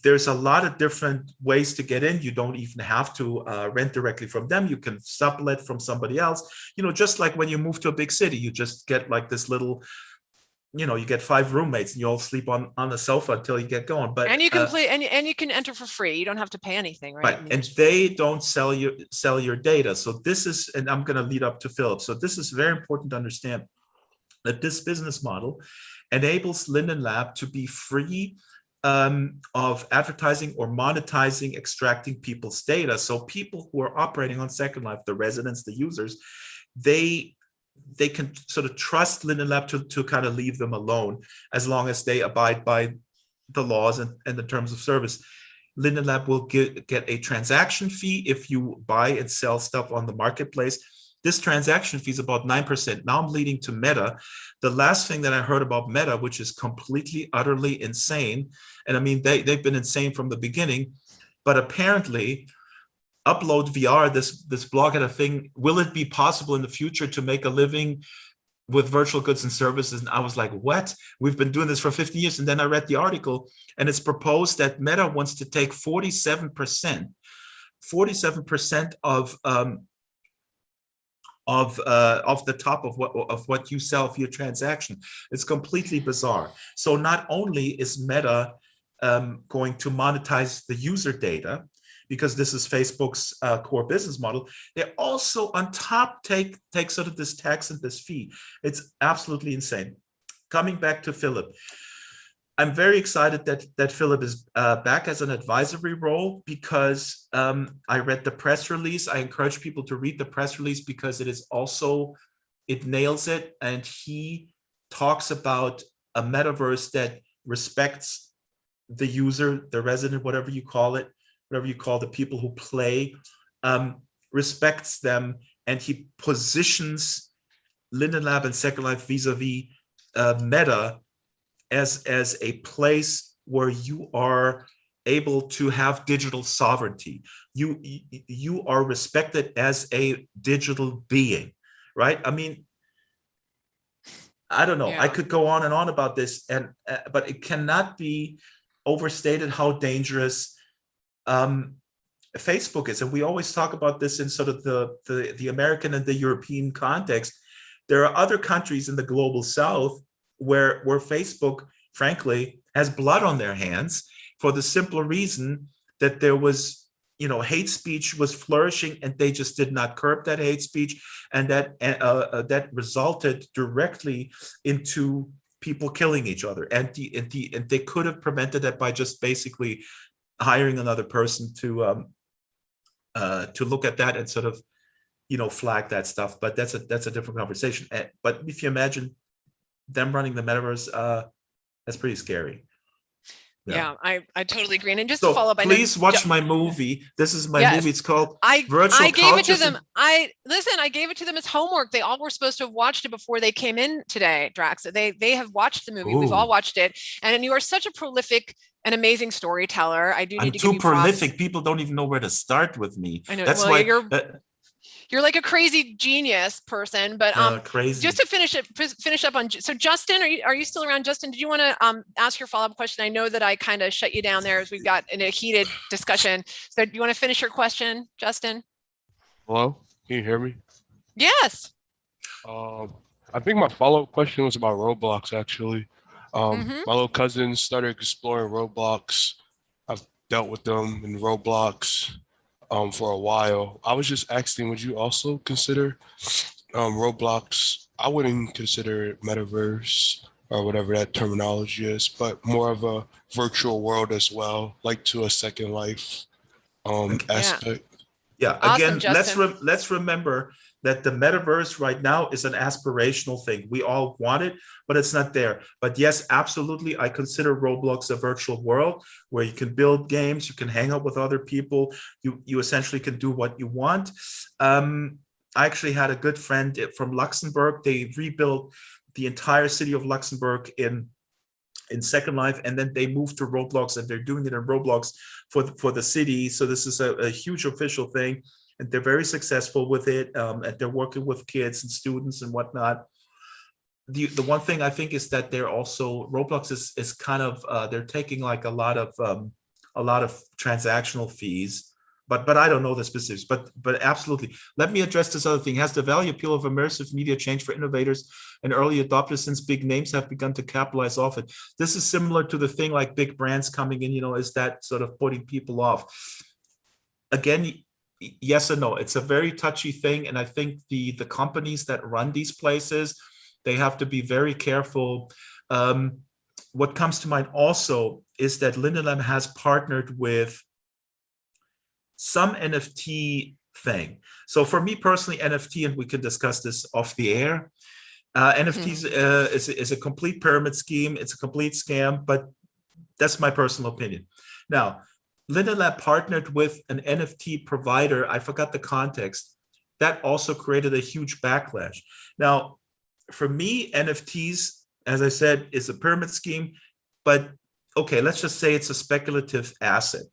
There's a lot of different ways to get in. You don't even have to rent directly from them. You can sublet from somebody else. Just like when you move to a big city, you just get like this little, you get 5 roommates and you all sleep on the sofa until you get going. But and you can play and you can enter for free. You don't have to pay anything, right? And they don't sell your data. So this is, and I'm going to lead up to Philip. So this is very important to understand that this business model enables Linden Lab to be free of advertising or monetizing, extracting people's data. So people who are operating on Second Life, the residents, the users, they they can sort of trust Linden Lab to kind of leave them alone as long as they abide by the laws and the terms of service. Linden Lab will get a transaction fee if you buy and sell stuff on the marketplace. This transaction fee is about 9%. Now I'm leading to Meta. The last thing that I heard about Meta, which is completely, utterly insane, and I mean, they've been insane from the beginning, but apparently Upload VR, this blog had a thing, will it be possible in the future to make a living with virtual goods and services? And I was like, what? We've been doing this for 50 years. And then I read the article, and it's proposed that Meta wants to take 47% of the top of what you sell for your transaction. It's completely bizarre. So not only is Meta going to monetize the user data, because this is Facebook's core business model, they also on top take sort of this tax and this fee. It's absolutely insane. Coming back to Philip, I'm very excited that Philip is back as an advisory role, because I read the press release. I encourage people to read the press release because it nails it. And he talks about a metaverse that respects the user, the resident, whatever you call it, whatever you call the people who play, respects them, and he positions Linden Lab and Second Life vis-a-vis Meta as a place where you are able to have digital sovereignty. You are respected as a digital being, right? I mean, I don't know. Yeah. I could go on and on about this, but it cannot be overstated how dangerous Facebook is. And we always talk about this in sort of the American and the European context. There are other countries in the global South where Facebook, frankly, has blood on their hands for the simple reason that there was, hate speech was flourishing, and they just did not curb that hate speech, and that resulted directly into people killing each other. And they could have prevented that by just basically hiring another person to look at that and sort of, flag that stuff. But that's a different conversation. But if you imagine them running the metaverse, that's pretty scary. Yeah, I totally agree. And just so to follow up, please watch my movie. This is my movie. It's called Virtual I gave it to Cultures them. I gave it to them as homework. They all were supposed to have watched it before they came in today, Drax. They have watched the movie. Ooh. We've all watched it. And you are such a prolific and amazing storyteller. I do need I'm to too give you prolific. props. People don't even know where to start with me. I know. That's well, why you're like a crazy genius person, but crazy. Just to finish up on, so Justin, are you still around? Justin, did you want to ask your follow-up question? I know that I kind of shut you down there as we've got in a heated discussion. So do you want to finish your question, Justin? Hello, can you hear me? Yes. I think my follow-up question was about Roblox, actually. My little cousin started exploring Roblox. I've dealt with them in Roblox for a while. I was just asking, would you also consider Roblox? I wouldn't consider it Metaverse or whatever that terminology is, but more of a virtual world as well, like to a Second Life aspect. Yeah, awesome, again, Justin. let's remember that the metaverse right now is an aspirational thing. We all want it, but it's not there. But yes, absolutely, I consider Roblox a virtual world where you can build games, you can hang out with other people, you essentially can do what you want. I actually had a good friend from Luxembourg. They rebuilt the entire city of Luxembourg in Second Life, and then they moved to Roblox, and they're doing it in Roblox for the city. So this is a huge official thing, and they're very successful with it, and they're working with kids and students and whatnot. The one thing I think is that they're also, Roblox is kind of they're taking like a lot of transactional fees. But I don't know the specifics, but absolutely. Let me address this other thing. Has the value appeal of immersive media changed for innovators and early adopters since big names have begun to capitalize off it? This is similar to the thing like big brands coming in, is that sort of putting people off? Again, yes and no. It's a very touchy thing. And I think the companies that run these places, they have to be very careful. What comes to mind also is that Linden Lab has partnered with some NFT thing. So for me personally, NFT, and we can discuss this off the air, NFTs is a complete pyramid scheme. It's a complete scam, but that's my personal opinion. Now, Linda Lab partnered with an NFT provider. I forgot the context. That also created a huge backlash. Now, for me, NFTs, as I said, is a pyramid scheme, but okay, let's just say it's a speculative asset.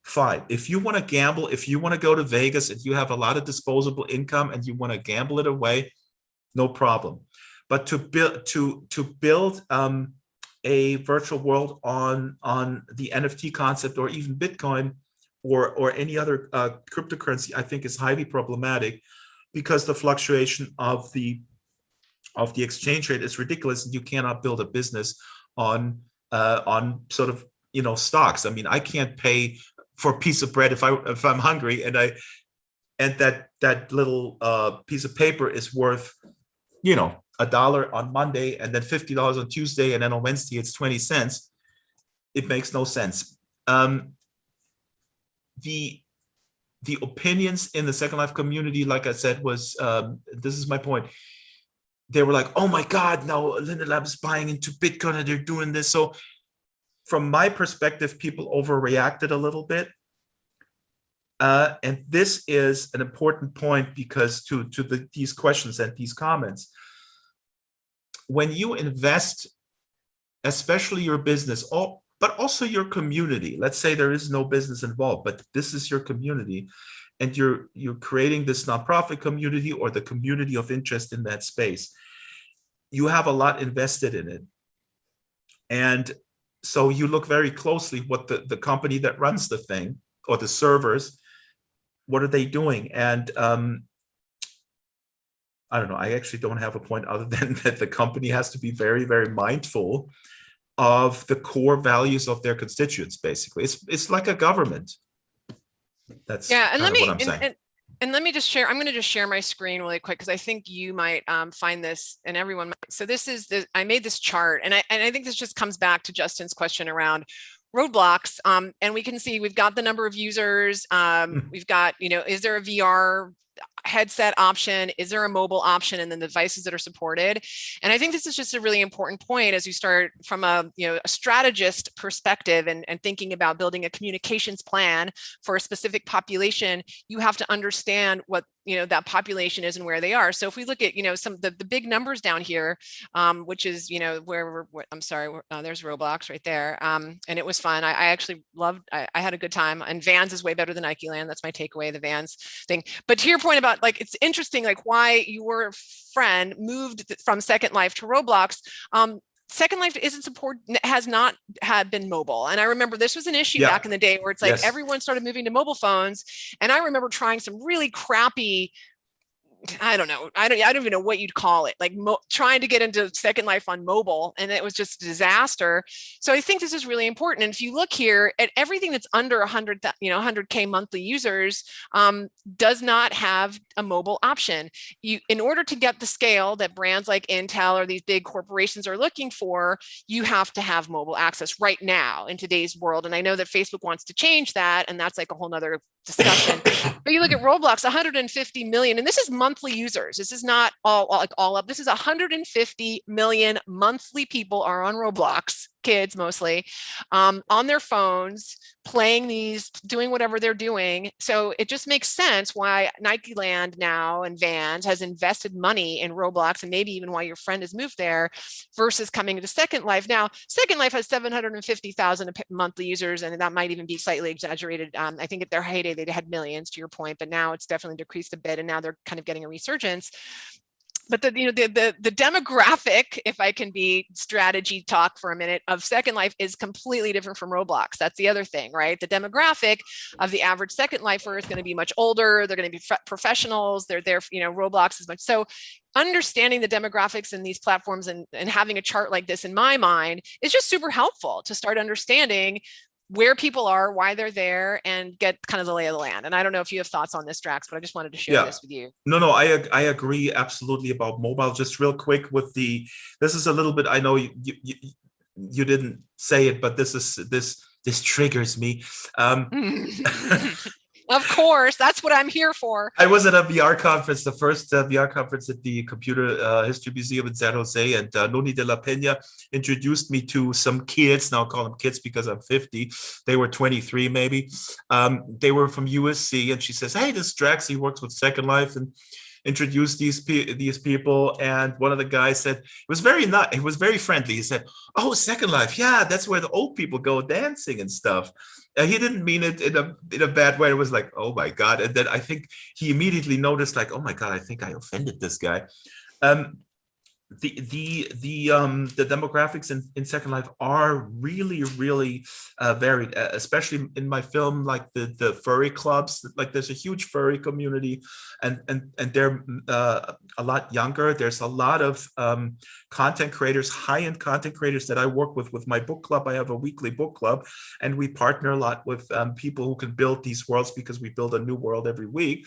Fine. If you want to gamble, if you want to go to Vegas and you have a lot of disposable income and you want to gamble it away, no problem. But to build a virtual world on the NFT concept, or even Bitcoin, or any other cryptocurrency, I think is highly problematic, because the fluctuation of the exchange rate is ridiculous, and you cannot build a business on sort of stocks. I mean, I can't pay for a piece of bread if I'm hungry, and that little piece of paper is worth $1 on Monday, and then $50 on Tuesday, and then on Wednesday it's 20 cents. It makes no sense. The opinions in the Second Life community, like I said, was this is my point. They were like, "Oh my God, now Linda Lab is buying into Bitcoin and they're doing this." So from my perspective, people overreacted a little bit. And this is an important point, because to these questions and these comments, when you invest, especially your business, but also your community, let's say there is no business involved, but this is your community, and you're creating this nonprofit community, or the community of interest in that space, you have a lot invested in it. And so you look very closely what the company that runs the thing, or the servers, what are they doing? And I don't know, I actually don't have a point other than that the company has to be very, very mindful of the core values of their constituents. Basically, it's like a government. That's and what I'm saying. And let me just share. I'm going to just share my screen really quick, because I think you might find this, and everyone might. So this is I made this chart, and I think this just comes back to Justin's question around roadblocks. And we can see we've got the number of users. We've got, is there a VR headset option? Is there a mobile option? And then the devices that are supported. And I think this is just a really important point as you start from a strategist perspective, and thinking about building a communications plan for a specific population. You have to understand what that population is and where they are. So if we look at some of the big numbers down here, which is where I'm sorry, there's Roblox right there, and it was fun. I actually loved. I had a good time. And Vans is way better than Nike Land. That's my takeaway, the Vans thing. But to your point about it's interesting why your friend moved from Second Life to Roblox. Second Life has not been mobile. And I remember this was an issue back in the day, where it's like everyone started moving to mobile phones. And I remember trying some really crappy, I don't know. I don't even know what you'd call it. Trying to get into Second Life on mobile, and it was just a disaster. So I think this is really important. And if you look here at everything that's under 100K monthly users, does not have a mobile option. In order to get the scale that brands like Intel or these big corporations are looking for, you have to have mobile access right now in today's world. And I know that Facebook wants to change that, and that's a whole nother discussion. But you look at Roblox, 150 million, and this is monthly users. This is not all up. This is 150 million monthly people are on Roblox, kids mostly, on their phones, playing these, doing whatever they're doing. So it just makes sense why Nike Land now and Vans has invested money in Roblox, and maybe even why your friend has moved there, versus coming to Second Life. Now, Second Life has 750,000 monthly users, and that might even be slightly exaggerated. I think at their heyday, they had millions, to your point, but now it's definitely decreased a bit, and now they're kind of getting a resurgence. But the demographic, if I can be strategy talk for a minute, of Second Life is completely different from Roblox. That's the other thing, right? The demographic of the average Second Lifer is going to be much older. They're going to be professionals. They're there, Roblox is much. So understanding the demographics in these platforms and having a chart like this in my mind is just super helpful to start understanding where people are, why they're there, and get kind of the lay of the land. And I don't know if you have thoughts on this, Drax, but I just wanted to share this with you. No, I agree absolutely about mobile. Just real quick with this is a little bit, I know you didn't say it, but this triggers me. Of course, that's what I'm here for. I was at a VR conference, the first VR conference at the Computer History Museum in San Jose, and Noni de la Pena introduced me to some kids. Now I'll call them kids because I'm 50. They were 23 maybe. They were from USC, and she says, "Hey, this is Drax. He works with Second Life," and introduced these people. And one of the guys said, it was very nice. He was very friendly. He said, "Oh, Second Life, yeah, that's where the old people go dancing and stuff." He didn't mean it in a bad way. It was like, oh my God. And then I think he immediately noticed, like, oh my God, I think I offended this guy. The demographics in Second Life are really varied, especially in my film, like the furry clubs. Like there's a huge furry community, and they're a lot younger. There's a lot of content creators, high-end content creators that I work with my book club. I have a weekly book club, and we partner a lot with people who can build these worlds, because we build a new world every week.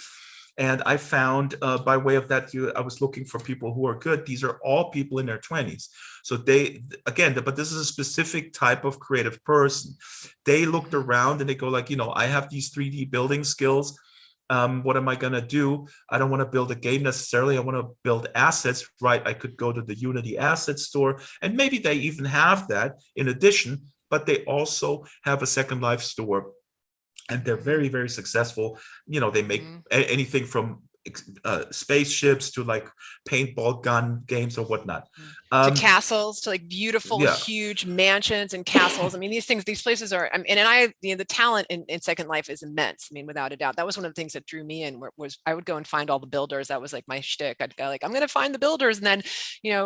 And I found by way of that, I was looking for people who are good. These are all people in their 20s. So they, again, but this is a specific type of creative person. They looked around and they go like, I have these 3D building skills. What am I going to do? I don't want to build a game necessarily. I want to build assets, right? I could go to the Unity asset store, and maybe they even have that in addition, but they also have a Second Life store. And they're very successful. They make anything from spaceships to like paintball gun games or whatnot. To castles, to like beautiful, huge mansions and castles. I mean, these places are, the talent in Second Life is immense. I mean, without a doubt. That was one of the things that drew me in, was I would go and find all the builders. That was like my shtick. I'd go like, I'm going to find the builders, and then,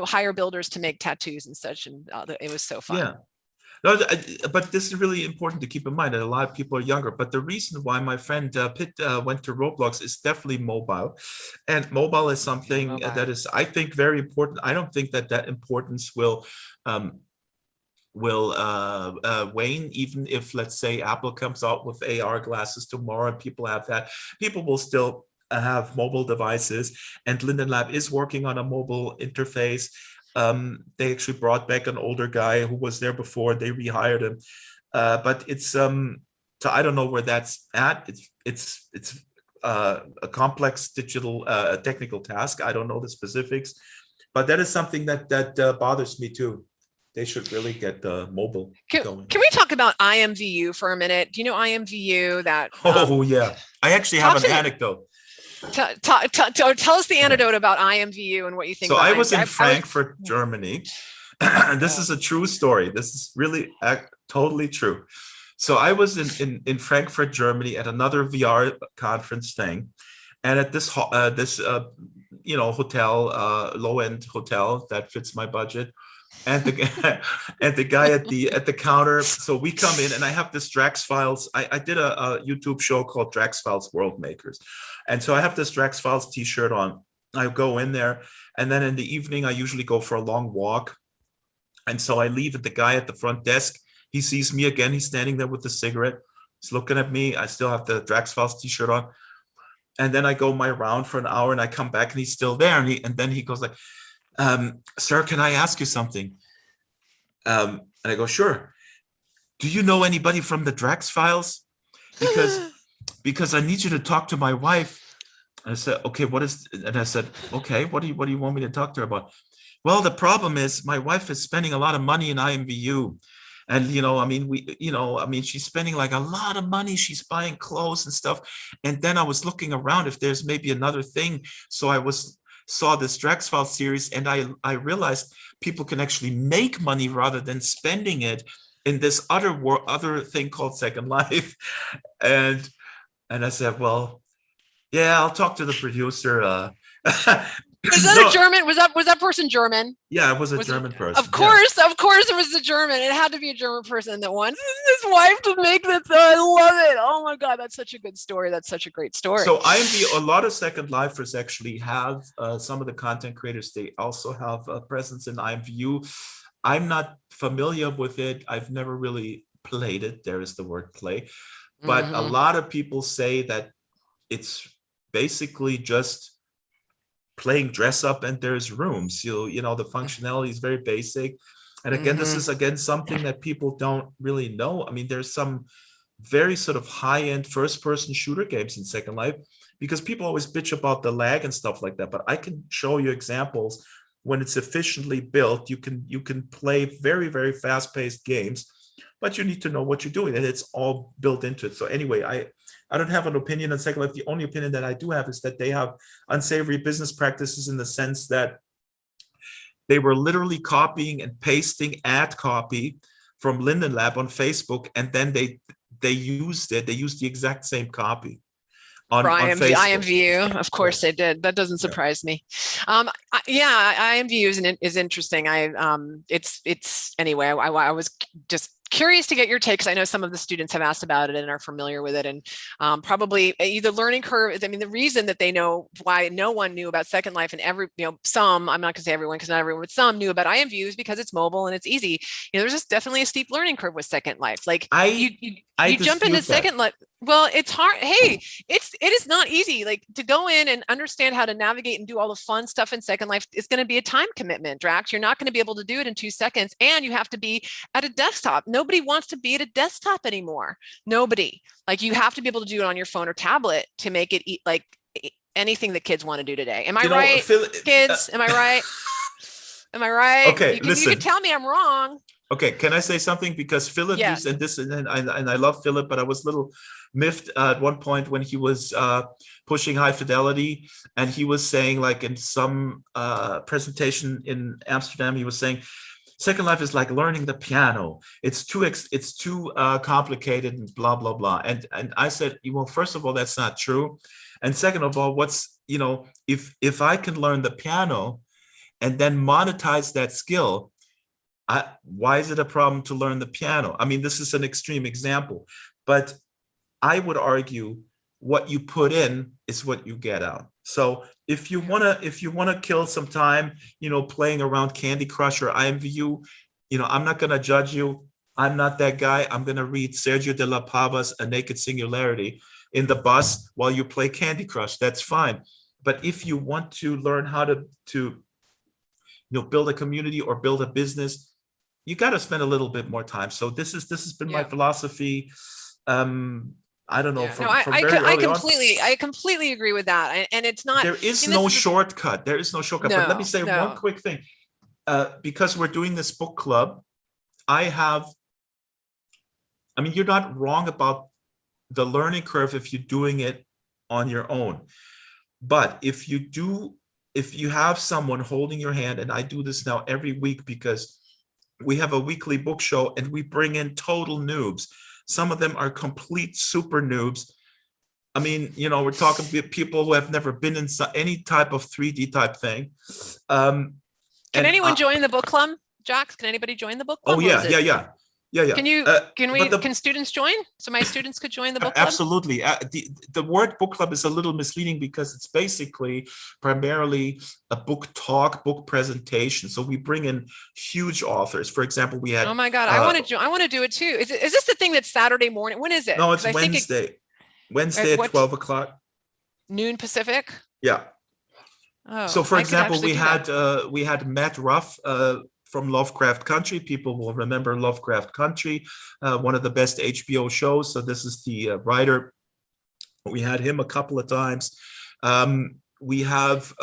hire builders to make tattoos and such. And it was so fun. Yeah. No, but this is really important to keep in mind that a lot of people are younger. But the reason why my friend Pitt went to Roblox is definitely mobile. And mobile is something that is, I think, very important. I don't think that importance will wane, even if, let's say, Apple comes out with AR glasses tomorrow and people have that. People will still have mobile devices. And Linden Lab is working on a mobile interface. They actually brought back an older guy who was there before. They rehired him, but it's so I don't know where that's at. It's a complex digital technical task. I don't know the specifics, but that is something that bothers me too. They should really get the mobile going. Can we talk about IMVU for a minute? Do you know IMVU? That yeah, I actually have an anecdote. Tell us the anecdote about IMVU and what you think. So I was in Frankfurt, Germany. This is a true story. This is really totally true. So I was in Frankfurt, Germany at another VR conference thing, and at this hotel, low-end hotel that fits my budget. And the guy at the counter. So we come in, and I have this Drax Files. I did a YouTube show called Drax Files World Makers, and so I have this Drax Files T-shirt on. I go in there, and then in the evening I usually go for a long walk, and so I leave. At the guy at the front desk, he sees me again. He's standing there with the cigarette. He's looking at me. I still have the Drax Files T-shirt on, and then I go my round for an hour, and I come back, and he's still there. And then he goes like, "Sir, can I ask you something?" And I go, "Sure. Do you know anybody from the Drax Files? Because I need you to talk to my wife." And I said, "Okay, and I said, "Okay, what do you want me to talk to her about?" "Well, the problem is my wife is spending a lot of money in IMVU. And, she's spending like a lot of money. She's buying clothes and stuff. And then I was looking around if there's maybe another thing. So saw this Drax Files series, and I realized people can actually make money rather than spending it in this other thing called Second Life." And I said, "Well, yeah, I'll talk to the producer." Was that a German? Was that person German? Yeah, it was a German person. Of course it was a German. It had to be a German person that wants his wife to make this. I love it. Oh my God, that's such a good story. That's such a great story. So a lot of Second Lifers actually have some of the content creators. They also have a presence in IMVU. I'm not familiar with it. I've never really played it. There is the word play, but a lot of people say that it's basically just playing dress up, and there's rooms. The functionality is very basic. And again, this is something that people don't really know. I mean, there's some very sort of high-end first-person shooter games in Second Life, because people always bitch about the lag and stuff like that. But I can show you examples when it's efficiently built. You can play very, very fast-paced games, but you need to know what you're doing, and it's all built into it. So anyway, I don't have an opinion on Second Life. The only opinion that I do have is that they have unsavory business practices, in the sense that they were literally copying and pasting ad copy from Linden Lab on Facebook, and then they used it. They used the exact same copy on Facebook. IMVU, of course they did. That doesn't surprise me. IMVU is interesting. It's anyway. I was just curious to get your take, because I know some of the students have asked about it and are familiar with it, and probably either learning curve. I mean, the reason that they know why no one knew about Second Life, and some, I'm not gonna say everyone, because not everyone, but some knew about IMView, is because it's mobile and it's easy. There's just definitely a steep learning curve with Second Life. Like you jump into Second Life. Well, it's hard. Hey, it is not easy. Like, to go in and understand how to navigate and do all the fun stuff in Second Life is going to be a time commitment, Drax. You're not going to be able to do it in 2 seconds, and you have to be at a desktop. Nobody wants to be at a desktop anymore. Nobody. Like, you have to be able to do it on your phone or tablet to make it like anything that kids want to do today. Am I right, kids? Am I right? Am I right? Okay, listen. You can tell me I'm wrong. Okay, can I say something? Because Philip used, and I love Philip, but I was a little miffed at one point when he was pushing high fidelity, and he was saying, like, in some presentation in Amsterdam, he was saying Second Life is like learning the piano. It's too complicated and blah blah blah. And I said, well, first of all, that's not true, and second of all, if I can learn the piano and then monetize that skill, why is it a problem to learn the piano? I mean, this is an extreme example, but I would argue what you put in is what you get out. So if you wanna kill some time, playing around Candy Crush or IMVU, I'm not gonna judge you. I'm not that guy. I'm gonna read Sergio de la Pava's A Naked Singularity in the bus while you play Candy Crush. That's fine. But if you want to learn how to build a community or build a business, you got to spend a little bit more time. So this has been my philosophy. I don't know. I completely agree with that. And it's not. There is no shortcut. There is no shortcut. But let me say one quick thing. Because we're doing this book club, you're not wrong about the learning curve if you're doing it on your own. But if you have someone holding your hand, and I do this now every week because we have a weekly book show and we bring in total noobs. Some of them are complete super noobs. I mean, we're talking people who have never been in any type of 3D type thing. Can anyone join the book club, Jax? Can anybody join the book club? Oh yeah. Can students join? So my students could join the book club? Absolutely. The word book club is a little misleading because it's basically primarily a book talk, book presentation. So we bring in huge authors. For example, we had. Oh my God, I want to do it too. Is this the thing that's Saturday morning? When is it? No, it's Wednesday. Wednesday at 12 o'clock. Noon Pacific. Yeah. Oh, so for example, we had Matt Ruff from Lovecraft Country. People will remember Lovecraft Country, one of the best HBO shows. So this is the writer. We had him a couple of times. We have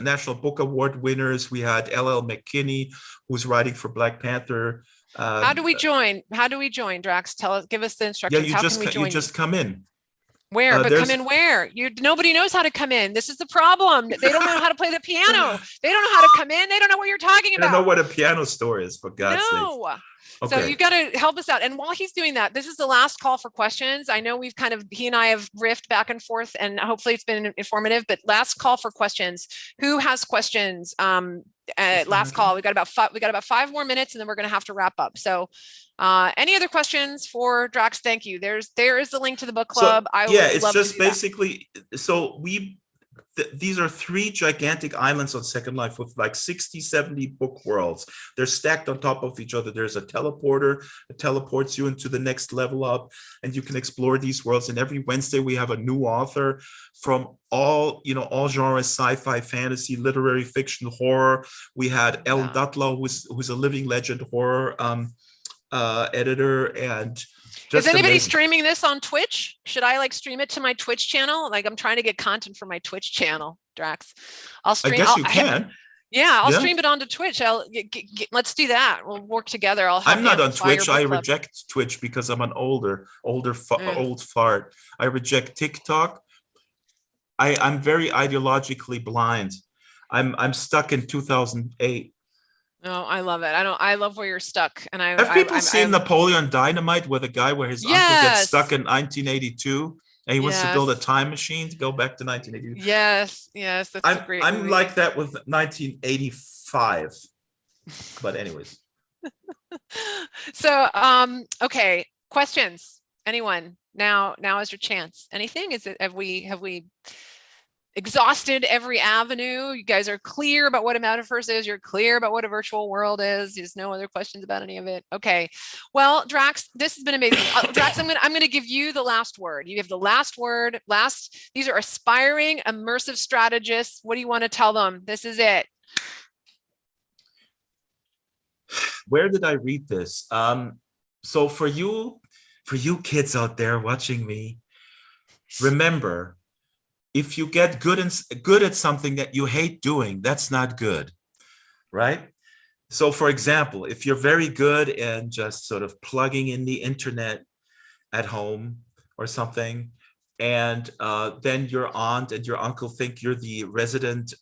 National Book Award winners. We had L.L. McKinney, who's writing for Black Panther. How do we join? Drax? Give us the instructions. Yeah, you just come in. Where? But come in where? Nobody knows how to come in. This is the problem. They don't know how to play the piano. They don't know how to come in. They don't know what you're talking about. I don't know what a piano store is, for God's sake. Okay. So you've got to help us out. And while he's doing that, this is the last call for questions. I know he and I have riffed back and forth, and hopefully it's been informative, but last call for questions. Who has questions? Last call. We got about 5 more minutes, and then we're going to have to wrap up. So any other questions for Drax? Thank you. There is the link to the book club. It's just basically, these are 3 gigantic islands on Second Life with like 60, 70 book worlds. They're stacked on top of each other. There's a teleporter that teleports you into the next level up, and you can explore these worlds. And every Wednesday we have a new author from all genres: sci-fi, fantasy, literary fiction, horror. We had Ellen Dutlow, who's a living legend horror editor, and Is anybody amazing. streaming this on Twitch? Should I like stream it to my Twitch channel? Like I'm trying to get content for my Twitch channel, Drax. I'll stream. I guess you can. I'll stream it onto Twitch. Let's do that. We'll work together. I'm not on Twitch. I reject Twitch because I'm an old fart. I reject TikTok. I'm very ideologically blind. I'm stuck in 2008. Oh, I love it. I love where you're stuck. And have people seen Napoleon Dynamite with a guy where his uncle gets stuck in 1982 and he wants to build a time machine to go back to 1982? Yes, that's a great movie. I'm like that with 1985. But anyways. So, okay, questions. Anyone? Now is your chance. Anything? Have we exhausted every avenue? You guys are clear about what a metaverse is. You're clear about what a virtual world is. There's no other questions about any of it. Okay. Well, Drax, this has been amazing. Drax, I'm going to give you the last word. You have the last word. These are aspiring immersive strategists. What do you want to tell them? This is it. Where did I read this? So for you kids out there watching me, remember, if you get good at something that you hate doing, that's not good, right? So for example, if you're very good in just sort of plugging in the internet at home or something, and then your aunt and your uncle think you're the resident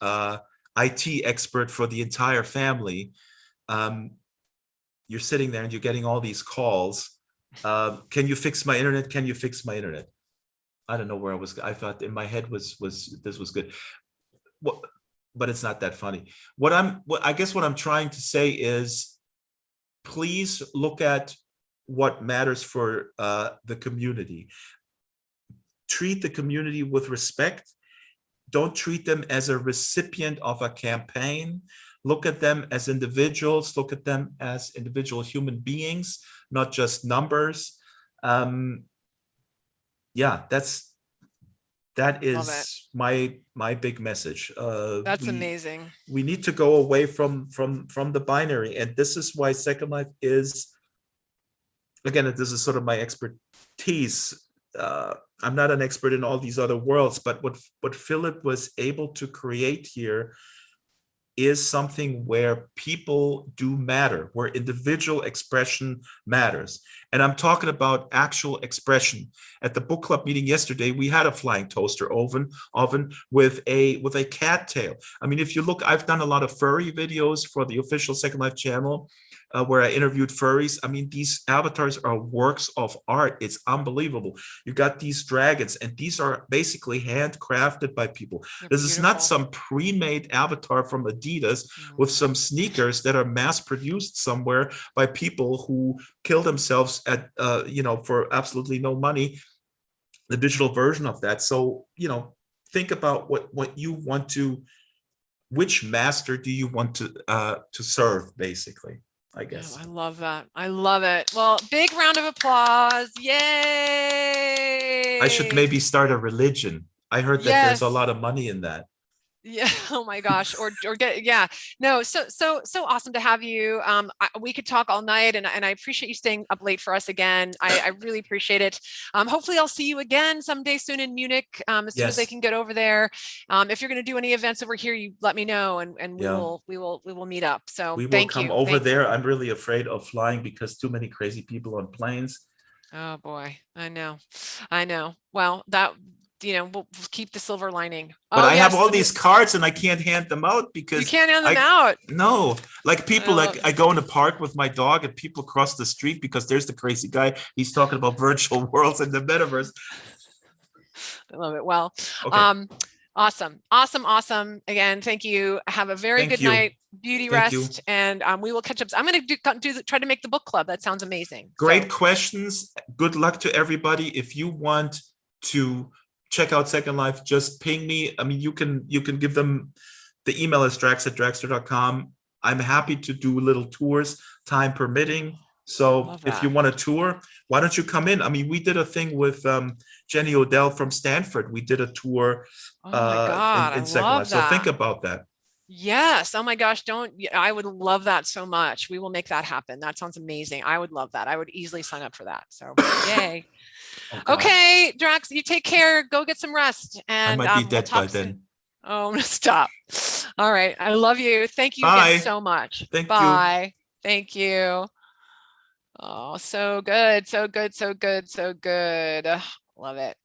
IT expert for the entire family, you're sitting there and you're getting all these calls. Can you fix my internet? Can you fix my internet? I don't know where I was. I thought in my head was this was good. But it's not that funny. I guess what I'm trying to say is, please look at what matters for the community. Treat the community with respect. Don't treat them as a recipient of a campaign. Look at them as individuals. Look at them as individual human beings, not just numbers. Yeah, that is my big message. That's amazing. We need to go away from the binary, and this is why Second Life is, again, this is sort of my expertise. I'm not an expert in all these other worlds, but what Philip was able to create here is something where people do matter, where individual expression matters. And I'm talking about actual expression. At the book club meeting yesterday, we had a flying toaster oven with a cat tail. I mean, if you look, I've done a lot of furry videos for the official Second Life channel, where I interviewed furries. I mean, these avatars are works of art. It's unbelievable. You got these dragons, and these are basically handcrafted by people. This is not some pre-made avatar from Adidas with some sneakers that are mass-produced somewhere by people who kill themselves at, for absolutely no money, the digital version of that. So, think about what you want to, which master do you want to serve, basically. I guess. Oh, I love that. I love it. Well, big round of applause. Yay. I should maybe start a religion. I heard that there's a lot of money in that. Yeah. Oh my gosh. Or get, no. So awesome to have you. We could talk all night, and I appreciate you staying up late for us again. I really appreciate it. Hopefully I'll see you again someday soon in Munich, as soon as they can get over there. If you're going to do any events over here, you let me know, and we will meet up. So we will come over there. I'm really afraid of flying because too many crazy people on planes. Oh boy. I know. Well, we'll keep the silver lining. But I have all these cards and I can't hand them out because you can't hand them out. No, like people, like I go in the park with my dog and people cross the street because there's the crazy guy. He's talking about virtual worlds and the metaverse. I love it. Well, okay. Awesome. Again, thank you. Have a very good night. Beauty rest, and we will catch up. I'm going to try to make the book club. That sounds amazing. Great questions. Good luck to everybody. If you want to check out Second Life, just ping me. I mean, you can give them the email is drax@draxtor.com. I'm happy to do little tours, time permitting. So if you want a tour, why don't you come in? I mean, we did a thing with Jenny Odell from Stanford. We did a tour in Second Life. So think about that. Yes. Oh my gosh. I would love that so much. We will make that happen. That sounds amazing. I would love that. I would easily sign up for that. So yay. Oh God, Okay, Drax, you take care. Go get some rest I and might be we'll dead by talk then. soon. Oh, stop. All right. I love you. Thank you again Bye. so much. Thank you. Bye. Thank you. Oh, so good. So good. So good. So good. Love it.